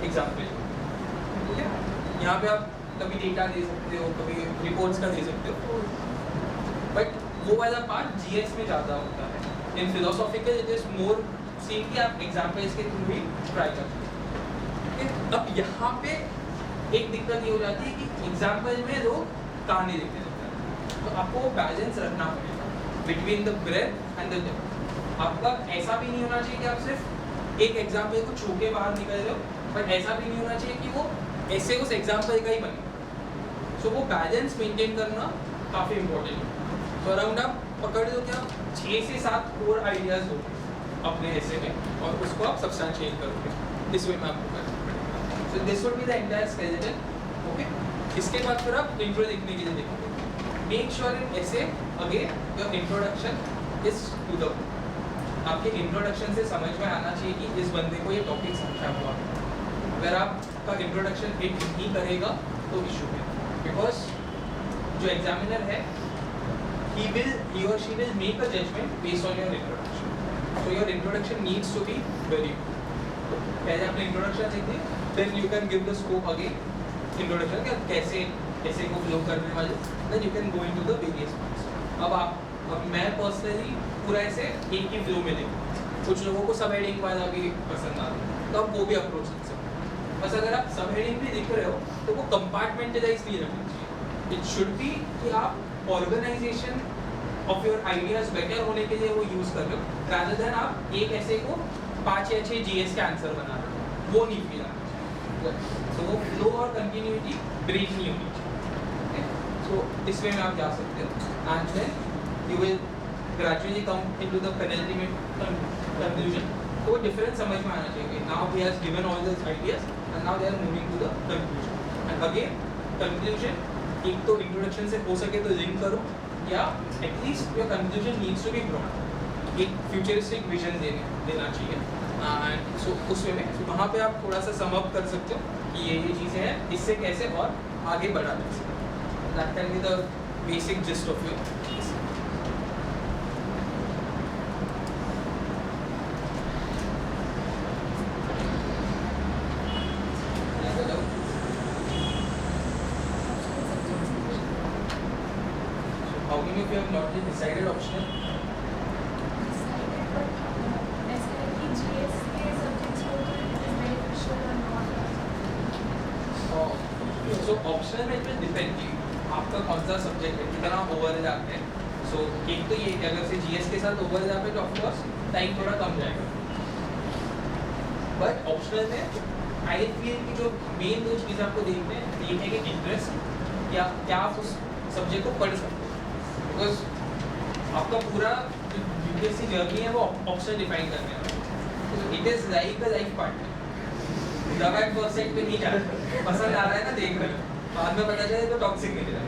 एग्जाम्पल. ठीक है, यहाँ पे आप कभी डेटा दे सकते हो, कभी रिपोर्ट्स का दे सकते हो, बट वो वाला पार्ट जीएस में ज़्यादा होता है. In philosophical it is more seen कि आप एग्जाम्पल्स के थ्रू ही ट्राई कर सकते हो. अब यहाँ पे एक दिक्कत ये हो जाती है कि एग्जाम्पल में लोग कहानी लिखने लगते हैं, तो आपको वो बैलेंस रखना पड़ेगा between the breadth and the depth. आपका ऐसा भी नहीं होना चाहिए कि आप सिर्फ एक एग्जाम्पल को छू के बाहर निकल रहे हो, बट ऐसा भी नहीं होना चाहिए कि वो ऐसे उस एग्जाम्पल का ही बने. सो वो बैलेंस मेंटेन करना काफ़ी इंपॉर्टेंट है. तो अराउंड आप पकड़ लो कि आप 6 से 7 कोर आइडियाज़ हो अपने ऐसे में और उसको आप सब्सटैंशिएट करोगे. इस वे में आपको करना पड़ेगा. So this would be the entire skeleton. Okay, इसके बाद फिर आप इंट्रो लिखने के लिए देखोगे. Make sure in essay again your introduction is to the. आपके इंट्रोडक्शन से समझ में आना चाहिए कि इस बंदे को ये टॉपिक समझा हुआ है. अगर आपका इंट्रोडक्शन हिट नहीं करेगा तो इशू है, बिकॉज जो एग्जामिनर है he or she will make a judgment based on your introduction. So your introduction needs to be very good. पहले आपने इंट्रोडक्शन लिख दी, then you can give the scope again. Introduction क्या कैसे कैसे को फ्लो करने वाले, then you can go into the various parts. अब मैं पर्सनली पूरा ऐसे एक ही फ्लो में लिखूँ. कुछ लोगों को सब हेडिंग वाला भी पसंद आता है, तो आप वो भी अप्रोच कर सकते हो. बस अगर आप सब हेडिंग भी लिख रहे हो तो वो कंपार्टमेंटलाइज नहीं रखना चाहिए. इट शुड बी कि आप organisation of your ideas better होने के लिए वो यूज़ कर रहे हो, रादर देन आप एक ऐसे को 5 या 6 जीएस के आंसर बना रहे हो. वो नहीं फील आना चाहिए. तो वो फ्लो और कंटिन्यूटी ब्रेक नहीं होनी चाहिए. सो इस वे में आप जा सकते हो and then you will gradually come into the penultimate conclusion. तो वो डिफरेंस समझ में आना चाहिए. Now he has given all this ideas and now they are moving to the conclusion. And again conclusion एक तो इंट्रोडक्शन से हो सके तो लिंक करो, या at least your conclusion needs to be broad. एक फ्यूचरिस्टिक विजन देना चाहिए. एंड सो उस वे में वहाँ पे आप थोड़ा सा सम अप कर सकते हो कि ये चीज़ें हैं, इससे कैसे और आगे बढ़ा जा सकते. That can be the basic gist of your. How many of you have not yet decided optional? Decided, but ऐसे है कि GS के subjects को तो it is beneficial or not. So optional में it will depend कि आपका कौन सा सब्जेक्ट है, कितना ओवरलैप है. सो एक तो ये कि अगर से GS के साथ ओवरलैप है तो ऑफकोर्स टाइम थोड़ा कम जाएगा. बट ऑप्शनल में आई फील कि जो मेन 2 चीज़ आपको देखने हैं ये है कि इंटरेस्ट या क्या आप उस सब्जेक्ट को पढ़ सकते हो. बिकॉज आपका पूरा जो यूपीएससी जर्नी है वो ऑप्शन डिफाइन करने वाला है. It is like the life partner. दवा एट फर्स्ट साइट पे नहीं जा रहा, पसंद आ रहा है ना, देख रहे हो, बाद में पता चले तो टॉक्सिक निकला.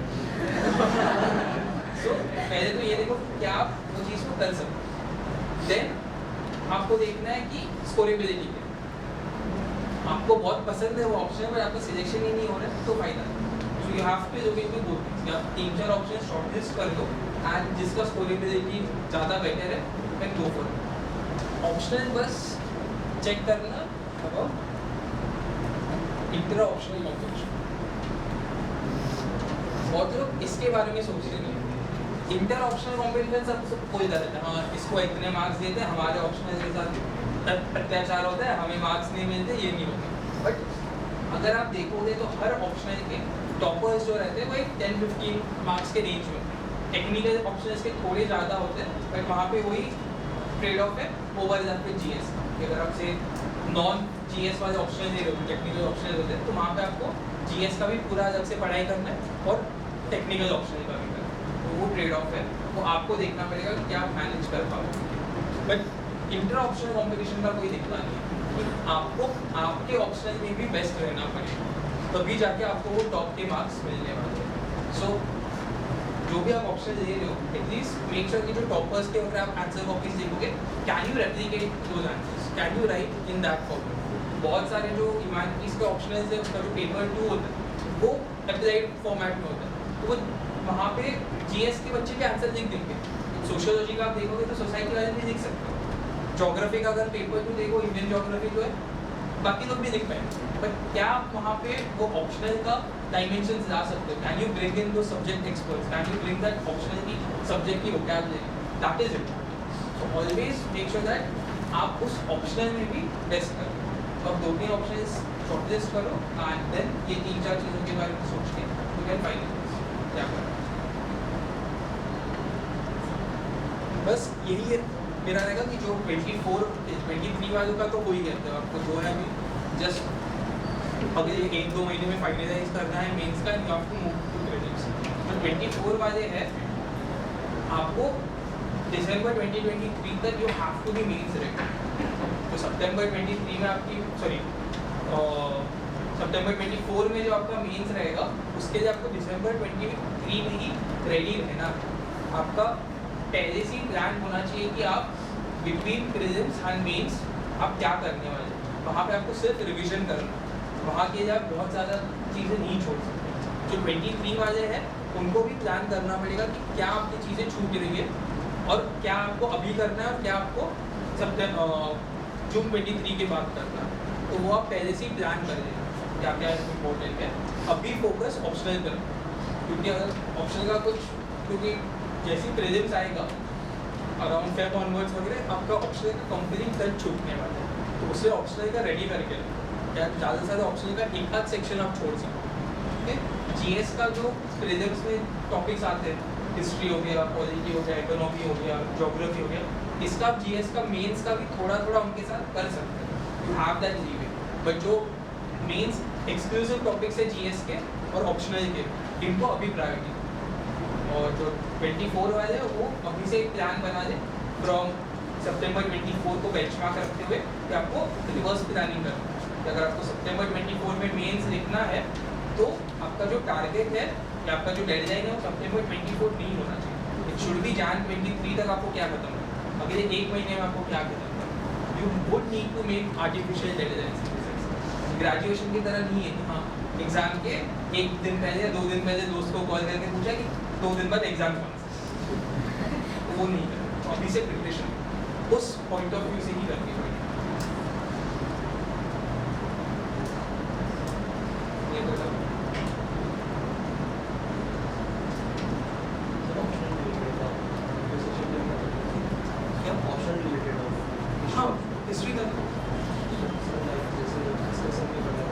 सो पहले तो ये देखो क्या आप वो चीज़ को कर सकते हो. देन आपको देखना है कि स्कोरेबिलिटी क्या है. आपको बहुत पसंद है वो ऑप्शन पर आपका सिलेक्शन ही नहीं हो रहा है तो फायदा है. So you have to look into both things. या 3-4 ऑप्शन शॉर्टलिस्ट कर लो एंड जिसका स्कोरेबिलिटी ज़्यादा बेटर है then go for it. Optional बस चेक करना अबाउट इंटर ऑप्शनल कॉम्पिटिशन. बहुत लोग इसके बारे में सोचते नहीं है. इंटर ऑप्शनल कॉम्पिटिशन सब कोई रहता है, हाँ इसको इतने मार्क्स देते हैं, हमारे ऑप्शनल के साथ अत्याचार होता है, हमें मार्क्स नहीं मिलते, ये नहीं होता. बट अगर आप देखोगे तो हर ऑप्शनल के टॉपर्स जो रहते हैं वो एक 10-15 मार्क्स के रेंज में. टेक्निकल ऑप्शनल्स के थोड़े ज़्यादा होते हैं बट वहाँ पे वही ट्रेड ऑफ है ओवर दैट पे जीएस का. कि अगर आपसे नॉन जीएस वाले ऑप्शनल दे रहे हो, टेक्निकल ऑप्शनल होते हैं, तो वहाँ पे आपको जीएस का भी पूरा अलग से पढ़ाई करना है और टेक्निकल ऑप्शनल का भी करना है. तो वो ट्रेड ऑफ है, वो आपको देखना पड़ेगा कि क्या आप मैनेज कर पाओगे. बट इंटर ऑप्शनल कॉम्पिटिशन का कोई दिक्कत नहीं है कि आपको आपके ऑप्शनल में भी बेस्ट रहना पड़ेगा, तभी जाके आपको वो टॉप के मार्क्स मिलने वाले हैं. सो जो भी आप ऑप्शन दे रहे हो एटलीस्ट मेक श्योर कि जो टॉपर्स के अगर आप आंसर कॉपीज देखोगे, can you replicate those answers, can you right in that format. बहुत सारे जो ह्यूमैनिटीज़ के ऑप्शनल्स है उसका जो पेपर 2 होता है वो एप्लाइड फॉर्मेट में होता है, तो वो वहाँ पे जीएस के बच्चे के आंसर लिख देंगे. सोशियोलॉजी का आप देखोगे तो सोसाइटी वाले भी लिख सकते हो. ज्योग्राफी का अगर पेपर 2 देखो, इंडियन ज्योग्राफी जो है बाकी लोग भी लिख पाएंगे. बट क्या आप वहाँ पे वो ऑप्शनल का डायमेंशन ला सकते हो? कैन यू ब्रिंग इन दो subject experts, can you bring that optional की सब्जेक्ट की vocabulary, that is it. So always make sure that आप उस ऑप्शनल में भी बेस्ट करो. तो अब 2-3 ऑप्शन शॉर्टलिस्ट करो एंड देन ये 3-4 चीज़ों के बारे में सोच के यू कैन फाइनलाइज क्या करना. बस यही है मेरा रहेगा कि जो 24-23 वालों का तो हो ही गया. आपको जो है अभी जस्ट अगले 1-2 महीने में फाइनलाइज करना है मेंस का, you have to move to prelims. तो 24 वाले हैं, आपको दिसंबर 2023 तक you have to be mains ready. तो सितंबर 23 में आपकी सितंबर 24 में जो आपका मेंस रहेगा उसके लिए आपको दिसंबर 23 में ही रेडी रहना. आपका पहले से ही प्लान होना चाहिए कि आप बिटवीन प्रीलिम्स एंड मेंस आप क्या करने वाले हैं. वहाँ पे आपको सिर्फ रिवीजन करना है, वहाँ के लिए आप बहुत ज़्यादा चीज़ें नहीं छोड़ सकते. जो 23 वाले हैं उनको भी प्लान करना पड़ेगा कि क्या आपकी चीज़ें छूट रही है और क्या आपको अभी करना है और क्या आपको जून 23 के बाद करना है. तो वो आप पहले से ही प्लान कर देना क्या क्या इम्पोर्टेंट है. अभी फोकस ऑप्शनल पर, क्योंकि अगर ऑप्शनल का कुछ, क्योंकि जैसी प्रीलिम्स आएगा अराउंड फेब ऑनवर्ड्स वगैरह आपका ऑप्शनल का कंप्लीट टच छूटने वाला है. तो उससे ऑप्शनल का रेडी करके क्या ज़्यादा से ज़्यादा ऑप्शनल का एक आध सेक्शन आप छोड़ सकते हो. ठीक है. जीएस का जो प्रीलिम्स में टॉपिक्स आते हैं, हिस्ट्री हो गया, पॉलिटी हो गया, इकोनॉमी हो गया, ज्योग्राफी हो गया, इसका आप जीएस का मेंस का भी थोड़ा थोड़ा उनके साथ कर सकते हैं. You have that leave. But जो मेंस एक्सक्लूसिव टॉपिक्स है जीएस के और ऑप्शनल के, इनको अभी प्रायोरिटी. और जो 24 वाले हैं वो अभी से एक प्लान बना लें फ्रॉम सितंबर 24 को बेंचमार्क रखते हुए कि आपको रिवर्स प्लानिंग करना है. अगर आपको सितंबर 24 में मेंस लिखना है तो आपका जो टारगेट है या आपका जो डेडलाइन है वो सितंबर 24 नहीं होना चाहिए. इट शुड बी जैन 23 तक आपको क्या खत्म है, अगले 1 महीने में आपको क्या खत्म है. You would need to make artificial deadlines. Graduation की तरह नहीं है कि हाँ एग्जाम के 1 दिन पहले या 2 दिन पहले दोस्त को कॉल करके पूछा कि 2 दिन बाद एग्जाम कौन सा. वो नहीं है. तो अभी से प्रिपरेशन उस पॉइंट ऑफ व्यू से ही करनी पड़ेगी. ये बोला क्या ऑप्शन रिलेटेड हो. हाँ हिस्ट्री का जैसे डिस्कशन में बताया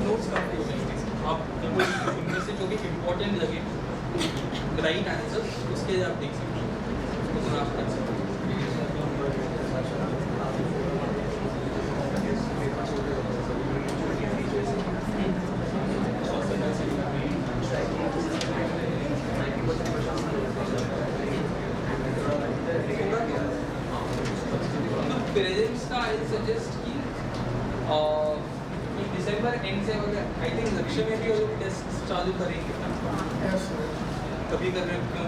नोट्स काफी हो जाएंगे. आप उनमें से जो भी इम्पोर्टेंट लगे राइट आंसर उसके लिए आप देख सकते हो, उसको आप कर सकते हो. प्रीलिम्स का आई सजेस्ट कि दिसंबर एंड से वगैरह आई थिंक लक्ष्य में भी वो लोग टेस्ट चालू करेंगे. Yes, sir. कभी कर रहे हो क्यों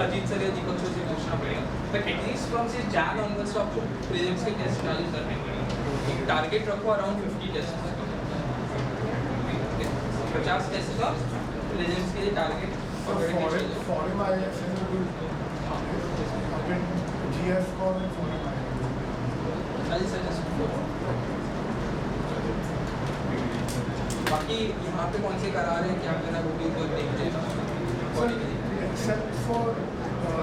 अजीत सर या दीपक सर से पूछना पड़ेगा, बट एटलीस्ट फ्रॉम से जैन ऑनवर्ड्स तो आपको प्रीलिम्स के टेस्ट चालू करने पड़ेंगे। एक टारगेट रखो अराउंड 50 टेस्ट, 50 टेस्ट का प्रीलिम्स के लिए target foreign IELTS is a good again GS score and foreign IELTS. I suggest. बाकी यहाँ पे कौन से करा रहे हैं क्या करना वो भी तो देखते हैं। Except for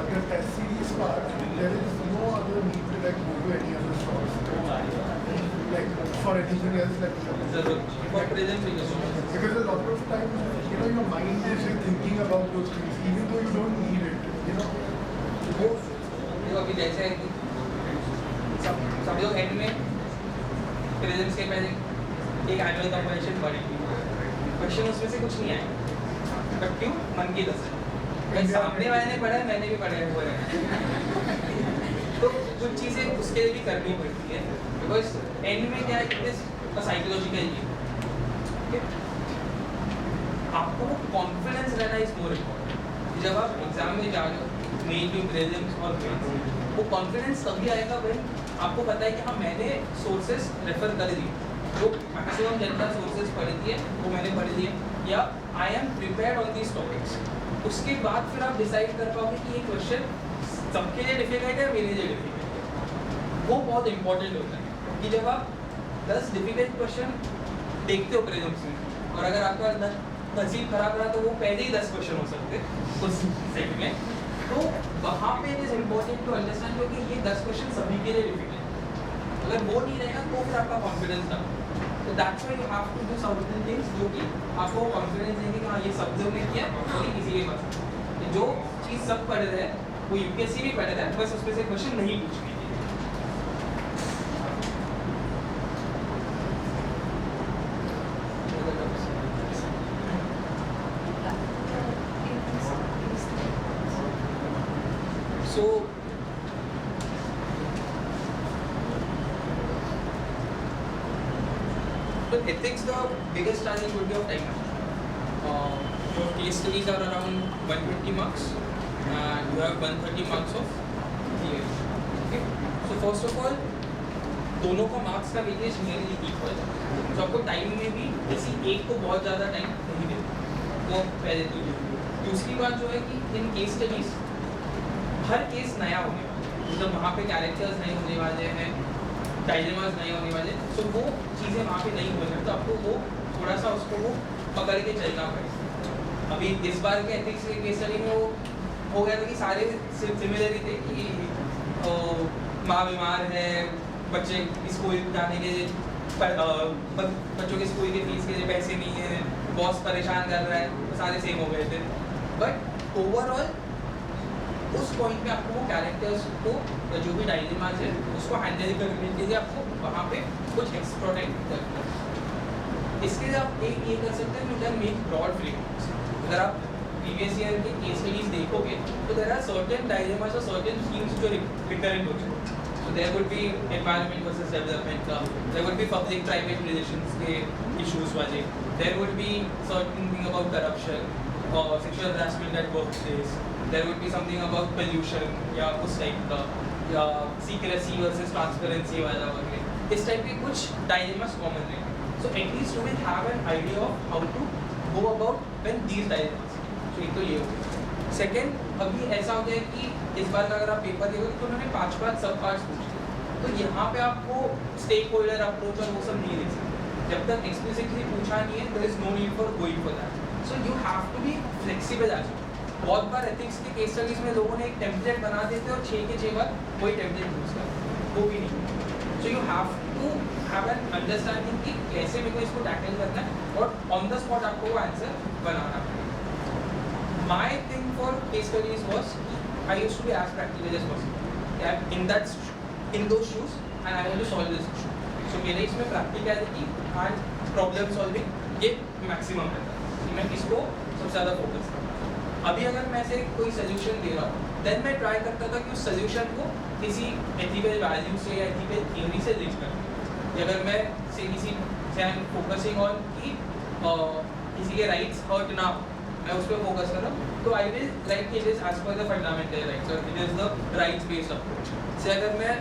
the test series part, there is no other need to like go to any other stores. Like for anything else, like जरूर for present because a lot of times, you know, your mind is thinking about those things, even though you don't need it. You know. वो देखो अभी जैसे है कि सब लोग and में प्रेजेंट्स के पहले एक एनुअल कंपटीशन पढ़ेंगे, क्वेश्चन उसमें से कुछ नहीं आएगा, बट क्यों मन की दस है सामने वाले ने पढ़ा है मैंने भी पढ़े हुए हैं तो कुछ चीज़ें उसके लिए भी करनी पड़ती है, बिकॉज एंड में क्या है कि साइकोलॉजिकल ये आपको कॉन्फिडेंस रहना इज मोर इम्पोर्टेंट। जब आप एग्जाम में जा रहे हो मेन टू प्रीलिम्स और मेंस, वो कॉन्फिडेंस तभी आएगा भाई आपको पता है कि हाँ मैंने सोर्सेज रेफर कर दिए, जो मैक्सिमम जितना सोर्सेज पढ़ दिए वो मैंने पढ़ दिए, या I am prepared on these topics. उसके बाद फिर आप डिसाइड कर पाओगे कि ये क्वेश्चन सबके लिए डिफिकल्ट है मेरे लिए डिफिकल्ट है। वो बहुत इंपॉर्टेंट होता है कि जब आप 10 डिफिकल्ट क्वेश्चन देखते हो प्रीलिम्स में, और अगर आपका नसीब खराब रहा तो वो पहले ही 10 क्वेश्चन हो सकते उस सेट में, तो वहाँ पे it is important to understand कि ये 10 क्वेश्चन सभी के लिए डिफिकल्ट है। अगर वो नहीं रहेगा तो फिर आपका कॉन्फिडेंस डाउन। तो that's why you have to do certain things जो कि आपको कॉन्फिडेंस देंगे कि हाँ ये सब लोग ने किया और किसी के पास जो चीज़ सब पढ़ रहे हैं वो यूपीएससी भी पढ़ रहा है, बस उसमें से क्वेश्चन नहीं पूछने के लिए। So but ethics, the biggest challenge would be of time management. Your case studies are around 120 marks and you have 130 marks of theory. Okay? So first of all, दोनों का मार्क्स का वेटेज मेरे लिए equal है, तो आपको time में भी किसी एक को बहुत ज़्यादा टाइम नहीं देते, वो पहले तो। दूसरी बात जो है कि in case studies her case नया होने वाला है, मतलब वहाँ पे कैरेक्टर्स नए होने वाले हैं, डायलेमास नए होने वाले, सो वो चीज़ें वहाँ पे नहीं हो रही, तो आपको वो थोड़ा सा उसको वो पकड़ के चलना पड़ेगा। अभी इस बार के एथिक्स के केस स्टडी में वो हो गया था कि सारे सिमिलर ही थे कि माँ बीमार है, बच्चे स्कूल जाने के बच्चों के स्कूल के फीस के लिए पैसे नहीं है, बॉस परेशान कर रहा है, सारे सेम हो गए थे। बट ओवरऑल उस पॉइंट पे आपको वो कैरेक्टर्स को जो भी डायलेमास है उसको हैंडल करने के लिए आपको वहाँ पे कुछ एक्स्ट्रा टाइम करना है। इसके लिए आप एक ये कर सकते हैं, you can make broad frameworks. अगर आप प्रीवियस ईयर के केस स्टडीज देखोगे तो देयर आर सर्टेन डायलेमास और सर्टेन थीम्स जो रिकरेंट होते हैं। So there would be environment versus development का, there would be public-private relations के issues वाले, there would be certain thing about corruption or sexual harassment at workplace, there would be something about pollution या उस type का, या secrecy versus transparency वाला वगैरह, इस टाइप के कुछ dilemmas common हैं। So at least you will have an idea of how to go about when these dilemmas। So एक तो ये हो गया। सेकेंड, अभी ऐसा हो गया कि इस बार का अगर आप पेपर देखोगे तो उन्होंने 5 सब पार्ट्स पूछे, तो यहाँ पे आपको स्टेक होल्डर अप्रोच और वो सब नहीं देख सकते जब तक एक्सप्लिसिटली पूछा नहीं है। There is no need for going for that, so you have to be flexible as well. बहुत बार एथिक्स के केस स्टडीज में लोगों ने एक टेम्पलेट बना देते और 6 के 6 बार वही टेम्पलेट यूज करते, वो भी नहीं। So you have to have an understanding कि कैसे मेरे को इसको टैकल करना है और ऑन द स्पॉट आपको वो आंसर बनाना पड़ेगा। My thing for case studies was I used to be as practical as possible. In those shoes, and I want to solve this issue. So मेरे इसमें practicality and problem solving ये maximum रहता है कि मैं इसको सबसे ज़्यादा focus करता हूँ। अभी अगर मैं ऐसे कोई solution दे रहा हूँ, then मैं try करता था कि उस solution को किसी ethical value से या ethical theory से reach करूँ। अगर मैं किसी से I'm focusing on कि किसी के rights hurt ना हो, मैं उस पर फोकस कर रहा हूँ, तो I will like it is as per the fundamental rights और it is the rights based approach से अगर मैं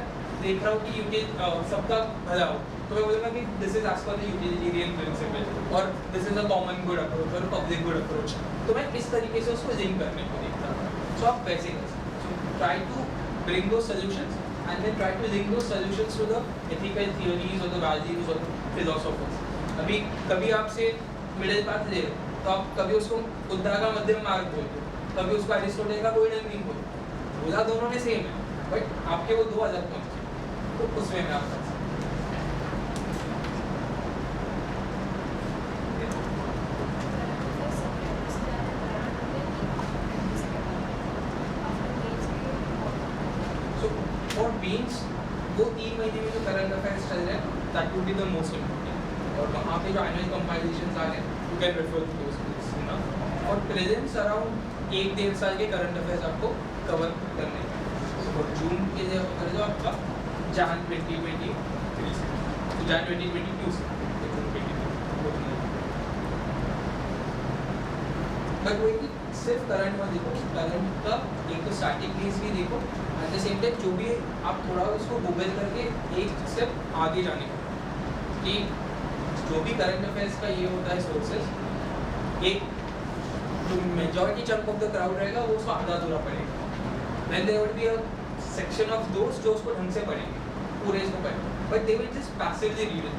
देख रहा हूँ कि यूटिलिटी सबका भला हो तो मैं बोलूँगा कि this is as per the utilitarian principle और this is a common good approach और पब्लिक गुड अप्रोच, तो मैं इस तरीके से उसको लिंक करने को देखता हूँ. सो आप वैसे कर सकते हो. So try to bring those solutions and then try to link those solutions to the ethical theories or the values or the philosophers. अभी कभी आपसे मिडिल पाथ ले रहे तो आप कभी उसको बुद्धा का मध्यम मार्ग बोलते हो, कभी उसको अरिस्टोटल का गोल्डन मीन बोलते हो. बोला दोनों में सेम है बट आपके वो दो अलग पॉइंट्स हैं, तो उसमें मैं आप कर सकते और बीन्स वो 3 महीने में जो करंट अफेयर्स चल रहे हैं that would be the most important. और वहाँ पे जो एनुअल कंपाइलेशंस आ रहे हैं you can refer to those books ना. और प्रेजेंट्स अराउंड 1-1.5 साल के करंट अफेयर्स आपको कवर करने हैं. और जून के जो अगर जो आपका जान 2023 से तो जान 2022 से जून 2022 बट वही कि सिर्फ करंट मत देखो, करंट का एक तो स्टैटिक न्यूज़ भी देखो एट द सेम टाइम जो भी आप थोड़ा उसको गूगल करके एक स्टेप आगे जाने का कि जो भी करंट अफेयर्स का ये होता है सोर्सेस, एक जो majority chunk of the crowd रहेगा वो उसको आधा अधूरा पढ़ेगा. Then there would be a section of दोस्त जो उसको ढंग से पढ़ेंगे, पूरे इसको पढ़ेंगे, but they will just passively read it.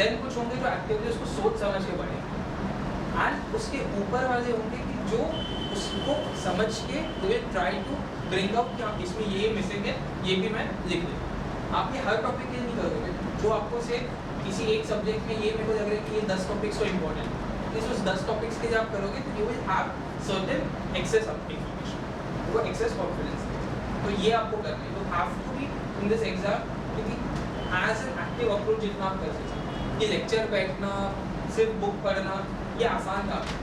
Then कुछ होंगे जो एक्टिवली उसको सोच समझ के पढ़ेंगे एंड उसके ऊपर वाले होंगे कि जो उसको समझ के they will try to bring up कि हाँ इसमें ये मिसिंग है, ये भी मैं लिख दूँ. आप ये हर टॉपिक के लिए नहीं करोगे, जो आपको से किसी एक सब्जेक्ट में ये मेरे को लग रहा है कि ये 10 टॉपिक्स तो इम्पोर्टेंट है, इस उस 10 टॉपिक्स के जब आप करोगे तो you will have certain excess of information, वो एक्सेस कॉन्फिडेंस. तो ये आपको करना है. तो have to be in this exam क्योंकि एज एन एक्टिव अप्रोच जितना आप कर सकते हैं. ये लेक्चर बैठना सिर्फ बुक पढ़ना ये आसान काम है,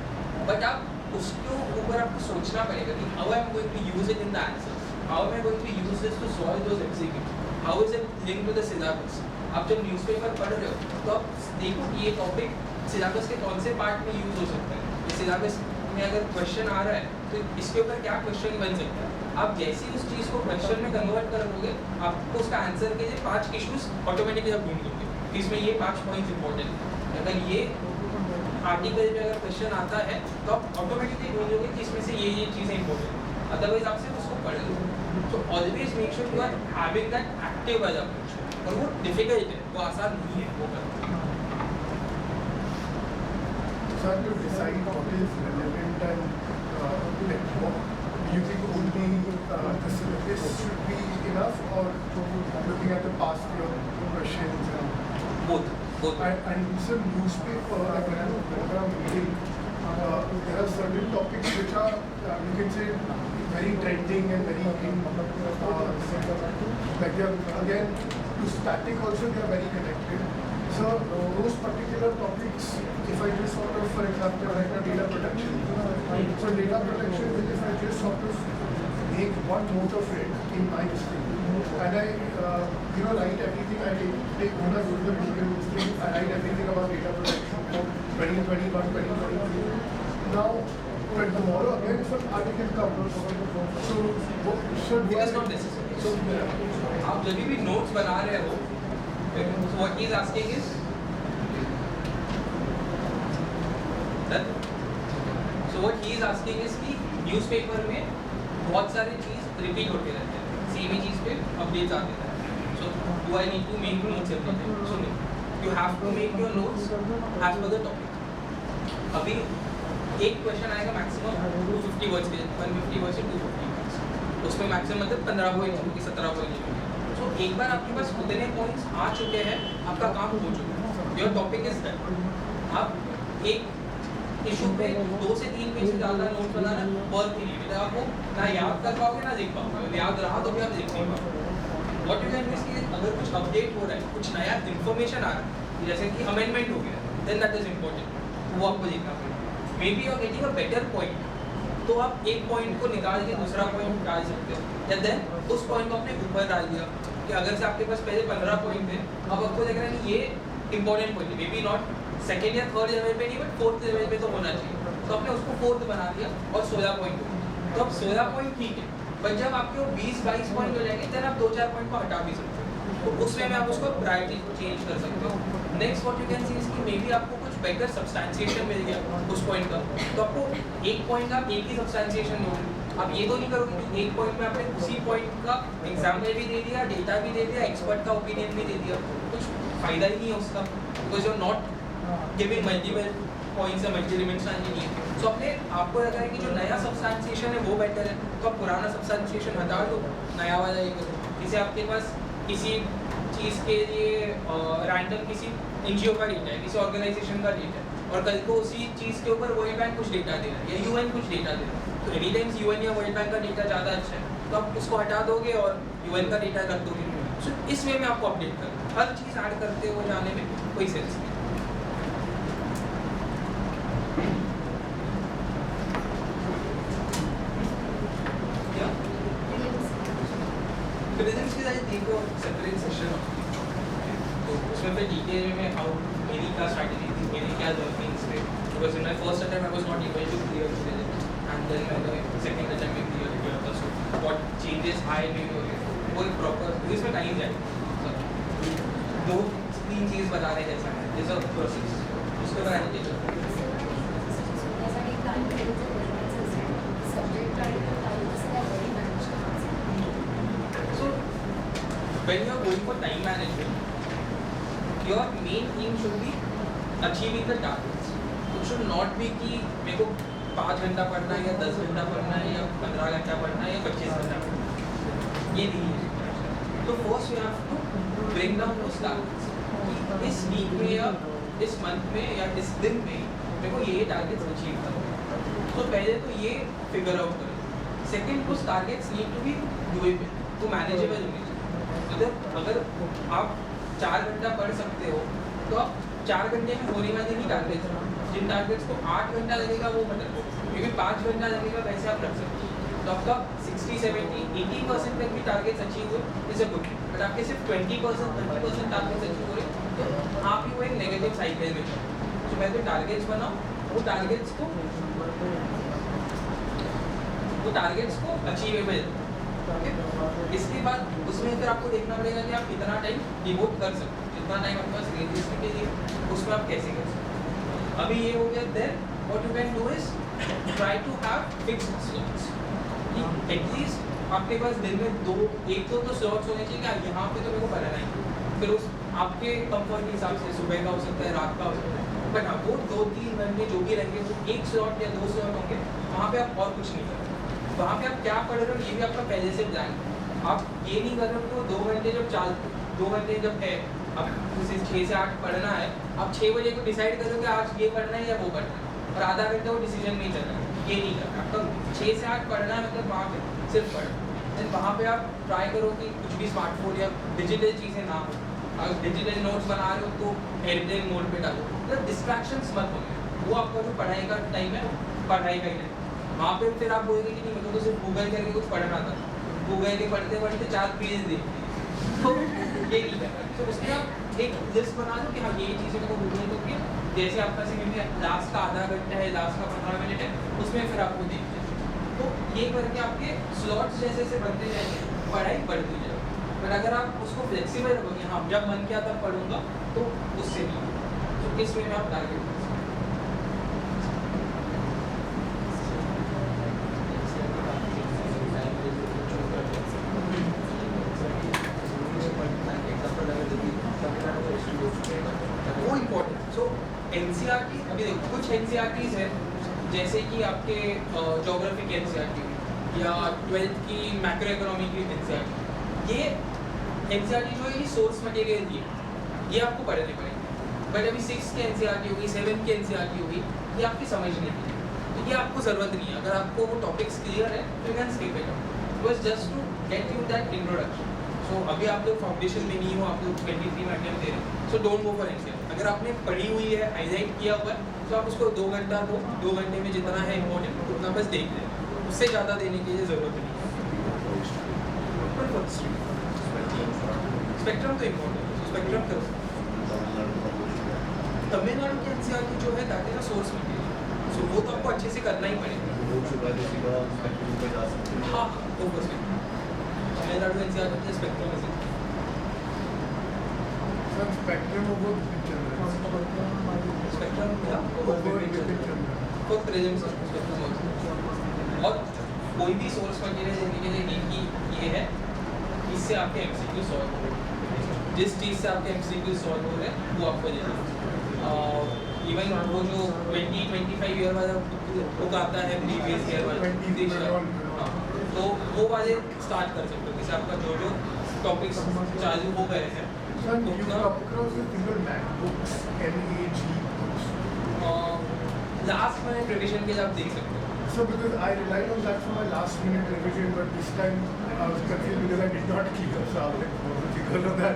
बट आप उसके ऊपर आपको सोचना पड़ेगा कि how I am going to use it in the answer, how I am going to use this to solve those MCQs, how is it linked to the syllabus. आप जब न्यूज़पेपर पढ़ रहे हो तो आप देखो कि ये टॉपिक सिलेबस के कौन से पार्ट में यूज हो सकता है. सिलेबस में अगर क्वेश्चन आ रहा है तो इसके ऊपर क्या क्वेश्चन बन सकता है. आप जैसे ही उस चीज़ को क्वेश्चन में कन्वर्ट कर लोगे आपको उसका आंसर के लिए 5 इश्यूज ऑटोमेटिकली आप ढूंढ लोगे कि इसमें ये 5 पॉइंट्स इंपॉर्टेंट है. अगर ये आर्टिकल में अगर क्वेश्चन आता है तो आप ऑटोमेटिकली ढूंढोगे कि इसमें से ये चीज़ें इंपॉर्टेंट है, अदरवाइज आप सिर्फ उसको पढ़ लो. तो always make sure you are having that active as approach. और वो डिफिकल्ट है, वो आसान नहीं है वो करना. So have to decide what is relevant and like what you think only the syllabus should be enough or looking at the past year questions and both. And some newspaper like when I'm reading there are certain topics which are you can say very trending and very in like they are again to static also they are very connected. So those particular topics, if I just sort of, for example, right now data protection. So data protection, if I just sort of make one note of it in my history, and I, write everything, I take one of the Google thing, I write everything about data protection for 2021, 2023. Now, but tomorrow again, some article comes. So, It is not necessary. So, आप जब भी notes बना रहे हो, so what he is asking is that. So what he is asking is कि newspaper में बहुत सारे चीज़ repeat होते रहते हैं, सेम ही चीज़ पे updates आते रहते हैं. So do I need to make notes every time? So no, you have to make your notes as per the topic. अभी एक क्वेश्चन आएगा मैक्सिमम 250 वर्ड्स के, 150 वर्ड्स से 250 वर्ड्स, उसमें मैक्सिमम मतलब 15 पॉइंट की 17 पॉइंट. तो एक बार आपके पास उतने पॉइंट्स आ चुके हैं, आपका काम हो चुका है, योर टॉपिक इज डन. आप एक इशू पे 2 से 3 पेज से ज़्यादा नोट बनाना वर्क ही नहीं, मतलब आपको ना याद कर पाओगे ना लिख पाओगे. याद रहा तो भी आप लिख नहीं पाओगे. What you can do is अगर कुछ अपडेट हो रहा है, कुछ नया इन्फॉर्मेशन आ रहा है, जैसे कि अमेंडमेंट हो गया, देन दैट इज इम्पोर्टेंट, वो आपको लिखना पड़ेगा. Maybe you are getting a better point, तो आप एक पॉइंट को निकाल के दूसरा पॉइंट डाल सकते हो, या देन उस पॉइंट को अपने ऊपर डाल दिया कि अगर से आपके पास पहले 15 पॉइंट थे, अब आपको लग रहा है कि ये इंपॉर्टेंट पॉइंट है, मे बी नॉट सेकेंड या थर्ड लेवल पे नहीं बट फोर्थ लेवल पे तो होना चाहिए, तो आपने उसको 4th बना दिया और 16 पॉइंट हो गए। तो अब 16 पॉइंट ठीक है, पर जब आपके वो 20-22 पॉइंट हो जाएंगे देन आप 2-4 पॉइंट को हटा भी सकते हो, तो उसमें में आप उसको प्रायोरिटी चेंज कर सकते हो। Next what you can see is कि मे बी आपको कुछ बेटर सब्सटैंसिएशन मिल गया उस पॉइंट का, तो आपको एक पॉइंट का एक ही सब्सटैंसिएशन लोगे। आप ये तो नहीं करोगे कि एक पॉइंट में आपने उसी पॉइंट का एग्जाम्पल भी दे दिया, डेटा भी दे दिया, एक्सपर्ट का ओपिनियन भी दे दिया, कुछ फायदा ही नहीं है उसका, because you are not giving multiple points या मल्टी डिमेंशनल नहीं है। सो अपने आपको लग रहा है कि जो नया सब्सटैंसिएशन है वो बेटर है, तो आप पुराना सब्सटैंसिएशन हटा दो, नया वाला ये करो। जैसे आपके पास किसी चीज़ के लिए रैंडम किसी एनजीओ का डेटा है, किसी ऑर्गेनाइजेशन का डेटा है, और कल को उसी चीज़ के ऊपर वर्ल्ड बैंक कुछ डेटा दे रहा है या यूएन कुछ डेटा दे रहा है, तो एनी टाइम्स यूएन या वर्ल्ड बैंक का डेटा ज़्यादा अच्छा है, तो आप उसको हटा दोगे और यूएन का डेटा रख दोगे। सो इस वे में आपको अपडेट करना, हर चीज़ ऐड करते हुए जाने में कोई सेंस नहीं। प्रेजेंस के साथ देखो सेपरेट सेशन, तो उसमें फिर डिटेल में हाउ मेरी क्या स्ट्रैटेजी थी, मेरी क्या लर्निंग्स थे, because in my first attempt I was not able to clear present, and then मैंने सेकंड अटेम्प्ट में क्लियर किया था। So what changes I made वो एक प्रॉपर इसमें टाइम जाएगा, 2-3 चीज़ बता रहे जैसा है दिस अ प्रोसेस, उसके बाद आगे चलते हैं। So when you are going for time management, your main aim should be achieving the targets. It should not be कि मेरे को 5 घंटा पढ़ना है या 10 घंटा पढ़ना है या 15 घंटा पढ़ना है या 25 घंटा पढ़ना है, ये नहीं है। तो first you have to bring down those targets. इस वीक में या इस मंथ में या इस दिन में मेरे को ये टारगेट्स अचीव करना है, तो पहले तो ये फिगर आउट करें। सेकेंड, उस targets need to be doable, तो मैनेजेबल होने चाहिए। मतलब अगर आप 4 घंटा पढ़ सकते हो तो आप 4 घंटे में होने वाले नहीं टारगेट्स, जिन टारगेट्स को 8 घंटा लगेगा वो मत रखो, क्योंकि 5 घंटा लगेगा वैसे आप रख सकते हो। तो आपका 60-70-80% तक भी टारगेट्स अचीव हो इज अ गुड, बट आपके सिर्फ 20% टारगेट्स अचीव हो रहे तो आप ही वो एक नेगेटिव साइकिल में जाओ। तो पहले टारगेट्स बनाओ, वो टारगेट्स को अचीवेबल, इसके बाद उसमें फिर आपको देखना पड़ेगा कि आप कितना टाइम डिवोट कर सकते हो, जितना टाइम आपके पास रेजिस्ट्री के लिए उसमें आप कैसे कर सकते हो। अभी ये हो गया, then what you can do is try to have fixed slots, at least आपके पास दिन में एक दो स्लॉट्स होने चाहिए कि यहाँ पे तो मेरे को पढ़ना है, फिर उस आपके कंफर्ट के हिसाब से सुबह का हो सकता है, रात का हो सकता है, बट हाँ वो 2-3 घंटे जो भी रहेंगे वो 1 स्लॉट या 2 स्लॉट होंगे, वहाँ पे आप और कुछ नहीं करें। वहाँ पे आप क्या पढ़ रहे हो ये भी आपका पहले से प्लान है। आप ये नहीं कर रहे हो कि 2 घंटे जब है, अब उसे 6 से 8 पढ़ना है, आप 6 बजे को डिसाइड करो कि आज ये पढ़ना है या वो पढ़ना है, और आधा घंटा वो डिसीजन नहीं चल रहा है, ये नहीं करना। आपका 6 से 8 पढ़ना है, मतलब वहाँ पे सिर्फ पढ़ना। देन वहाँ पे आप ट्राई करो कि कुछ भी स्मार्टफोन या डिजिटल चीज़ें ना हो, अगर डिजिटल नोट्स बना रहे हो तो एयरप्लेन मोड पे डालो, मतलब डिस्ट्रैक्शंस मत होंगे, वो आपका जो पढ़ाई का टाइम है पढ़ाई का ही नहीं। वहाँ पे फिर आप बोलेंगे कि नहीं मेरे को तो सिर्फ गूगल करके कुछ पढ़ना था, गूगल के पढ़ते 4 पेज देखते तो ये नहीं करना। तो उसके आप एक लिस्ट बना दो कि हाँ ये चीज़ें को गूगल करके, जैसे आपका से लास्ट का आधा घंटा है, लास्ट का 15 मिनट है, उसमें फिर आपको देखते हैं। तो ये करके आपके स्लॉट्स जैसे जैसे बनते जाएंगे, पढ़ाई बढ़ती जाएगी। बट अगर आप उसको फ्लेक्सिबल रखोगे, हाँ जब मन किया तब पढ़ूंगा, तो उससे नहीं। तो इस वे में आप टारगेट कर सकते हैं। वो इम्पोर्टेंट। सो एनसीईआरटी, अभी देखो कुछ एनसीईआरटीज है जैसे कि आपके ज्योग्राफी की एनसीईआरटी या 12th की मैक्रो इकोनॉमी की एनसीईआरटी, ये एनसीईआरटी जो है ये सोर्स मटेरियल की है, ये आपको पढ़ने पड़ेंगे। बट अभी 6th की एनसीईआरटी होगी, 7th की एनसीईआरटी होगी, ये आपकी समझने की है, तो ये आपको ज़रूरत नहीं है। अगर आपको वो टॉपिक्स क्लियर है तो you can skip it out, बस just to get you that introduction. So अभी आप लोग फाउंडेशन में नहीं हो, आप लोग 23 में अटेम्प्ट दे रहे हैं, so don't go for NCERT. अगर आपने पढ़ी हुई है, हाईलाइट किया हुआ है, तो आप उसको 2 घंटा दो, 2 घंटे में जितना है इम्पोर्टेंट उतना बस देख लें, उससे ज़्यादा देने की ज़रूरत नहीं है। स्पेक्ट्रम तो इम्पोर्टेंट है, स्पेक्ट्रम करो। तमिलनाडु की एनसीईआरटी जो है that is a source material, so वो तो आपको अच्छे से करना ही पड़ेगा। लोग सुबह से सीधा स्पेक्ट्रम पे जा सकते हैं। हाँ फोकस में तमिलनाडु एनसीआर में स्पेक्ट्रम में से सर स्पेक्ट्रम ओवर चल रहा है। स्पेक्ट्रम क्या ओवर चल रहा है। तो प्रेजेंट स्पेक्ट्रम और कोई भी सोर्स मटेरियल देने के लिए नीड की ये है इससे आपके एमसीक्यू सॉल्व हो रहे हैं। जिस चीज़ से आपके एमसीक्यू सॉल्व हो रहे हैं वो आपको देना। इवन वो जो 20-25 ईयर वाला बुक आता है प्रीवियस ईयर वाला, हाँ, तो वो वाले स्टार्ट कर सकते हो। जैसे आपका जो जो टॉपिक्स चालू हो गए हैं Sir, you come across the single MacBooks, MAG books. Last minute revision के लिए आप देख सकते हो। So because I relied on that for my last minute revision, but this time I was confused because I did not clear. So I was like, what was because of that?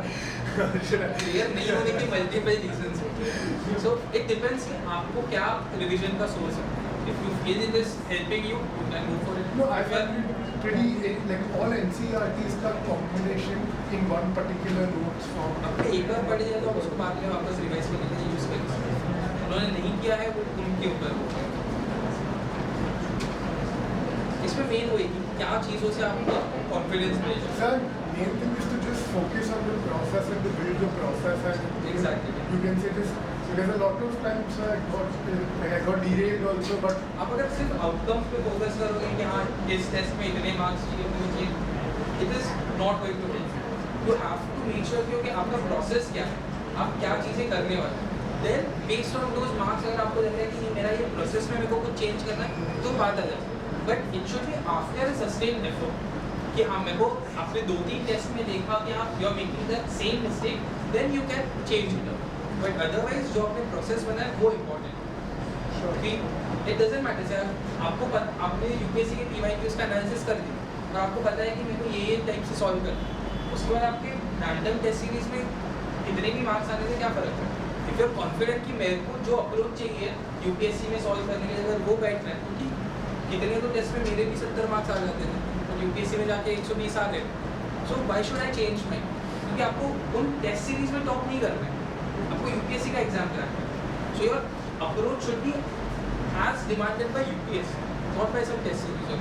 Should I? Clear नहीं होने की multiple reasons हैं। So it depends कि आपको क्या revision का source है। If you feel it is helping you can go for it. No, I found it pretty like all NCERTs का combination in one particular notes form. आपने एक बार पढ़ लिया तो आप उसको बाद में वापस रिवाइज करने के लिए यूज कर सकते हैं। उन्होंने नहीं किया है वो उनके ऊपर है। इसमें मेन वही कि क्या चीज़ों से आपको कॉन्फिडेंस मिलेगा। Sir, main thing is to just focus on the process and to build the process and Exactly. you can say this. Because a lot of times I got derailed also, but आप अगर सिर्फ outcomes पे focus करोगे कि हाँ इस test में इतने मार्क्स चाहिए उतने चाहिए, it is not going to help. You have to make sure कि आपका प्रोसेस क्या है, आप क्या चीज़ें करने वाले हैं। Then based on those marks अगर आपको लग रहा है कि मेरा ये प्रोसेस में मेरे को कुछ चेंज करना है तो बात आ जाए। But it should be after sustain effort कि हाँ मेरे को आपने 2-3 टेस्ट में देखा कि आप you are making the same mistake, then you can change it. But otherwise जो आपने प्रोसेस बनाया है वो इम्पोर्टेंट है कि इट डजेंट मैटर। सर आपने यूपीएससी के पीवाईक्यूज का एनालिसिस कर दिया और आपको पता है कि मेरे को ये टाइप से सॉल्व करना है, उसके बाद आपके रैंडम टेस्ट सीरीज में कितने भी मार्क्स आने से क्या फ़र्क है। इफ यू आर कॉन्फिडेंट कि मेरे को जो अप्रोच चाहिए यूपीएससी में सॉल्व करने के लिए अगर वो बैठ रहे हैं, क्योंकि कितने तो टेस्ट में मेरे भी 70 मार्क्स आ जाते हैं और यूपीएससी में जाके 120 आ गए। So why should I change mind, क्योंकि आपको उन टेस्ट सीरीज में टॉप नहीं करना है, आपको यूपीएससी का एग्जाम कराना है। So your approach should be as demanded by UPSC, not by some test series और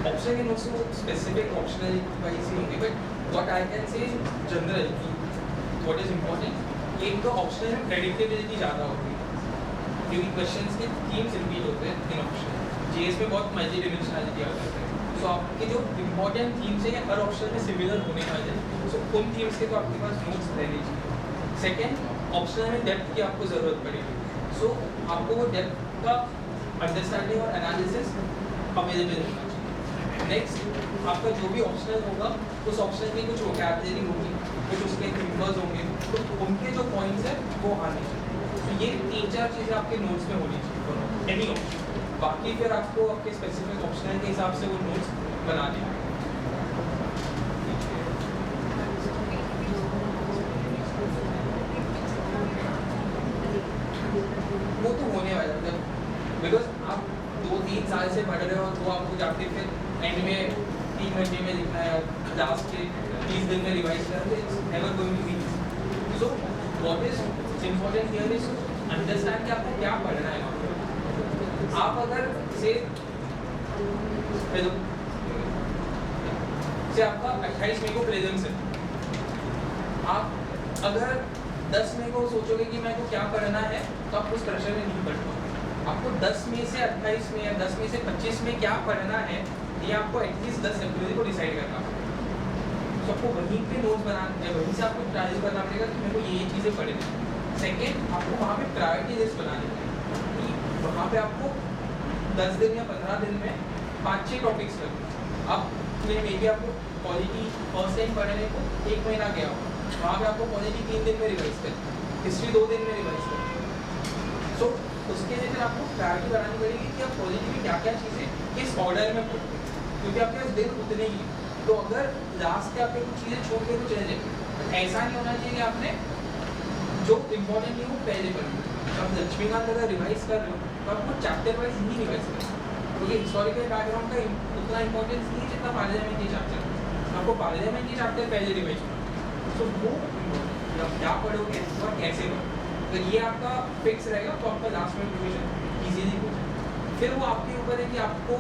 ऑप्शन के नोट्स वो स्पेसिफिक ऑप्शनल वाइज ही होंगे। But what I can say general कि व्हाट इज इम्पोर्टेंट, एक तो ऑप्शनल में प्रेडिक्टेबिलिटी ज़्यादा होती है क्योंकि क्वेश्चंस के थीम्स रिपीट होते हैं इन ऑप्शन। जीएस में बहुत मल्टी डिमेंशनलिटी आ जाता है, सो आपके जो इम्पोर्टेंट थीम्स हैं हर ऑप्शन में सिमिलर होने वाले हैं, सो उन थीम्स के तो आपके पास नोट्स रहने चाहिए। सेकेंड, ऑप्शनल में डेप्थ की आपको ज़रूरत पड़ेगी, सो आपको वो डेप्थ का अंडरस्टैंडिंग और एनालिसिस अवेलेबल होना चाहिए। नेक्स्ट, आपका जो भी ऑप्शनल होगा उस ऑप्शनल की कुछ वोकैबुलरी होगी, कुछ उसके फिंगर्स होंगे, तो उनके जो पॉइंट्स हैं वो आने चाहिए। तो ये 3-4 चीज़ें आपके नोट्स में होनी चाहिए एनी ऑप्शन। बाकी फिर आपको आपके स्पेसिफिक ऑप्शनल के हिसाब से वो नोट्स बनाने हैं। वो तो होने वाला है बिकॉज आप 2-3 साल से पढ़ रहे हो तो आपको जाके फिर एंड में 3 घंटे में लिखना है, लास्ट के 30 दिन में रिवाइज करना है, it's never going to be. So what is important here is understand कि आपको क्या पढ़ना है। आप अगर से आपका 28 मई को प्रेजेंस है, आप अगर 10 मई को सोचोगे कि मेरे को क्या पढ़ना है तो आप उस प्रेशर में नहीं पढ़ पाओगे। आपको 10 मई से 28 मई या 10 मई से 25 में क्या पढ़ना है ये आपको एटलीस्ट 10 फरवरी को डिसाइड करना पड़ेगा। तो आपको वहीं पे नोट्स बनाना है, वहीं से आपको ट्रायल करना पड़ेगा कि मेरे को ये चीज़ें पढ़नी। सेकेंड, आपको वहाँ पे प्रायोरिटी लिस्ट बनानी है, वहाँ पे आपको 10 दिन या 15 दिन में 5-6 टॉपिक्स करना। अब मे बी आपको पॉलिटी फर्स्ट टाइम पढ़ने को 1 महीना गया हो, वहाँ पे आपको पॉलिटी 3 दिन में रिवाइज करना, हिस्ट्री 2 दिन में रिवाइज करना। सो उसके लिए फिर आपको प्रायोरिटी बनानी पड़ेगी कि आप पॉलिटी की क्या क्या चीज़ें किस ऑर्डर में पढ़ते हैं, क्योंकि आपके पास दिन उतने ही हैं। तो अगर लास्ट के आपके कुछ चीज़ें छूट गई तो चले जाए, ऐसा नहीं होना चाहिए कि आपने जो इम्पोर्टेंट नहीं वो पहले पढ़ी। तो आप लक्ष्मीकांत अगर रिवाइज कर रहे हो तो आपको चैप्टर वाइज नहीं रिवाइज करना, ये हिस्टोरिकल बैकग्राउंड का उतना इंपॉर्टेंस नहीं है जितना पार्लियामेंट्री चैप्टर। आपको पार्लियामेंट्री चैप्टर पहले रिवाइज करना, तो वो आप क्या पढ़ोगे और कैसे पढ़ोगे, तो ये आपका फिक्स रहेगा, तो आपका लास्ट में रिविजन इजीली हो जाएगा। फिर वो आपके ऊपर है कि आपको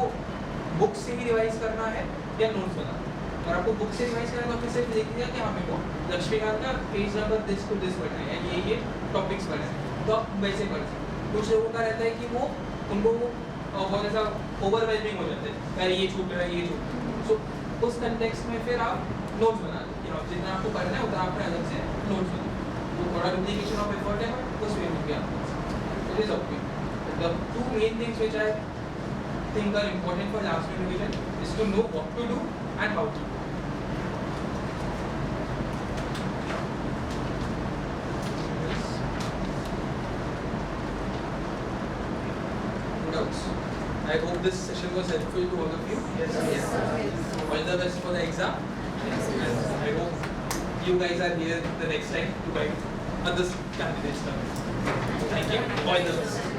बुक से ही रिवाइज करना है या नोट्स बनाना है। और आपको बुक से रिवाइज करना तो आपने सिर्फ देख लिया कि हमें को लक्ष्मीकांत का page number this to this पढ़ना है या ये टॉपिक्स पढ़ना है, तो आप वैसे पढ़ सकते हैं। कुछ लोगों का रहता है कि वो उनको बहुत ऐसा ओवरवेलमिंग हो जाता है, अरे ये छूट रहा है ये छूट रहा है, सो उस कंटेक्स्ट में फिर आप नोट्स बना लें कि आप जितना आपको करना है उतना आपने अलग से नोट्स बना, तो थोड़ा डुप्लीकेशन ऑफ एफर्ट है बट उस वे में भी आप it is okay. The two main things which I think are important for last minute revision is to know what to do and how to do. Doubts? I hope this session was helpful to all of you. Yes. All the best for the exam. And I hope you guys are here the next time to guide other candidates. Thank you. All the best.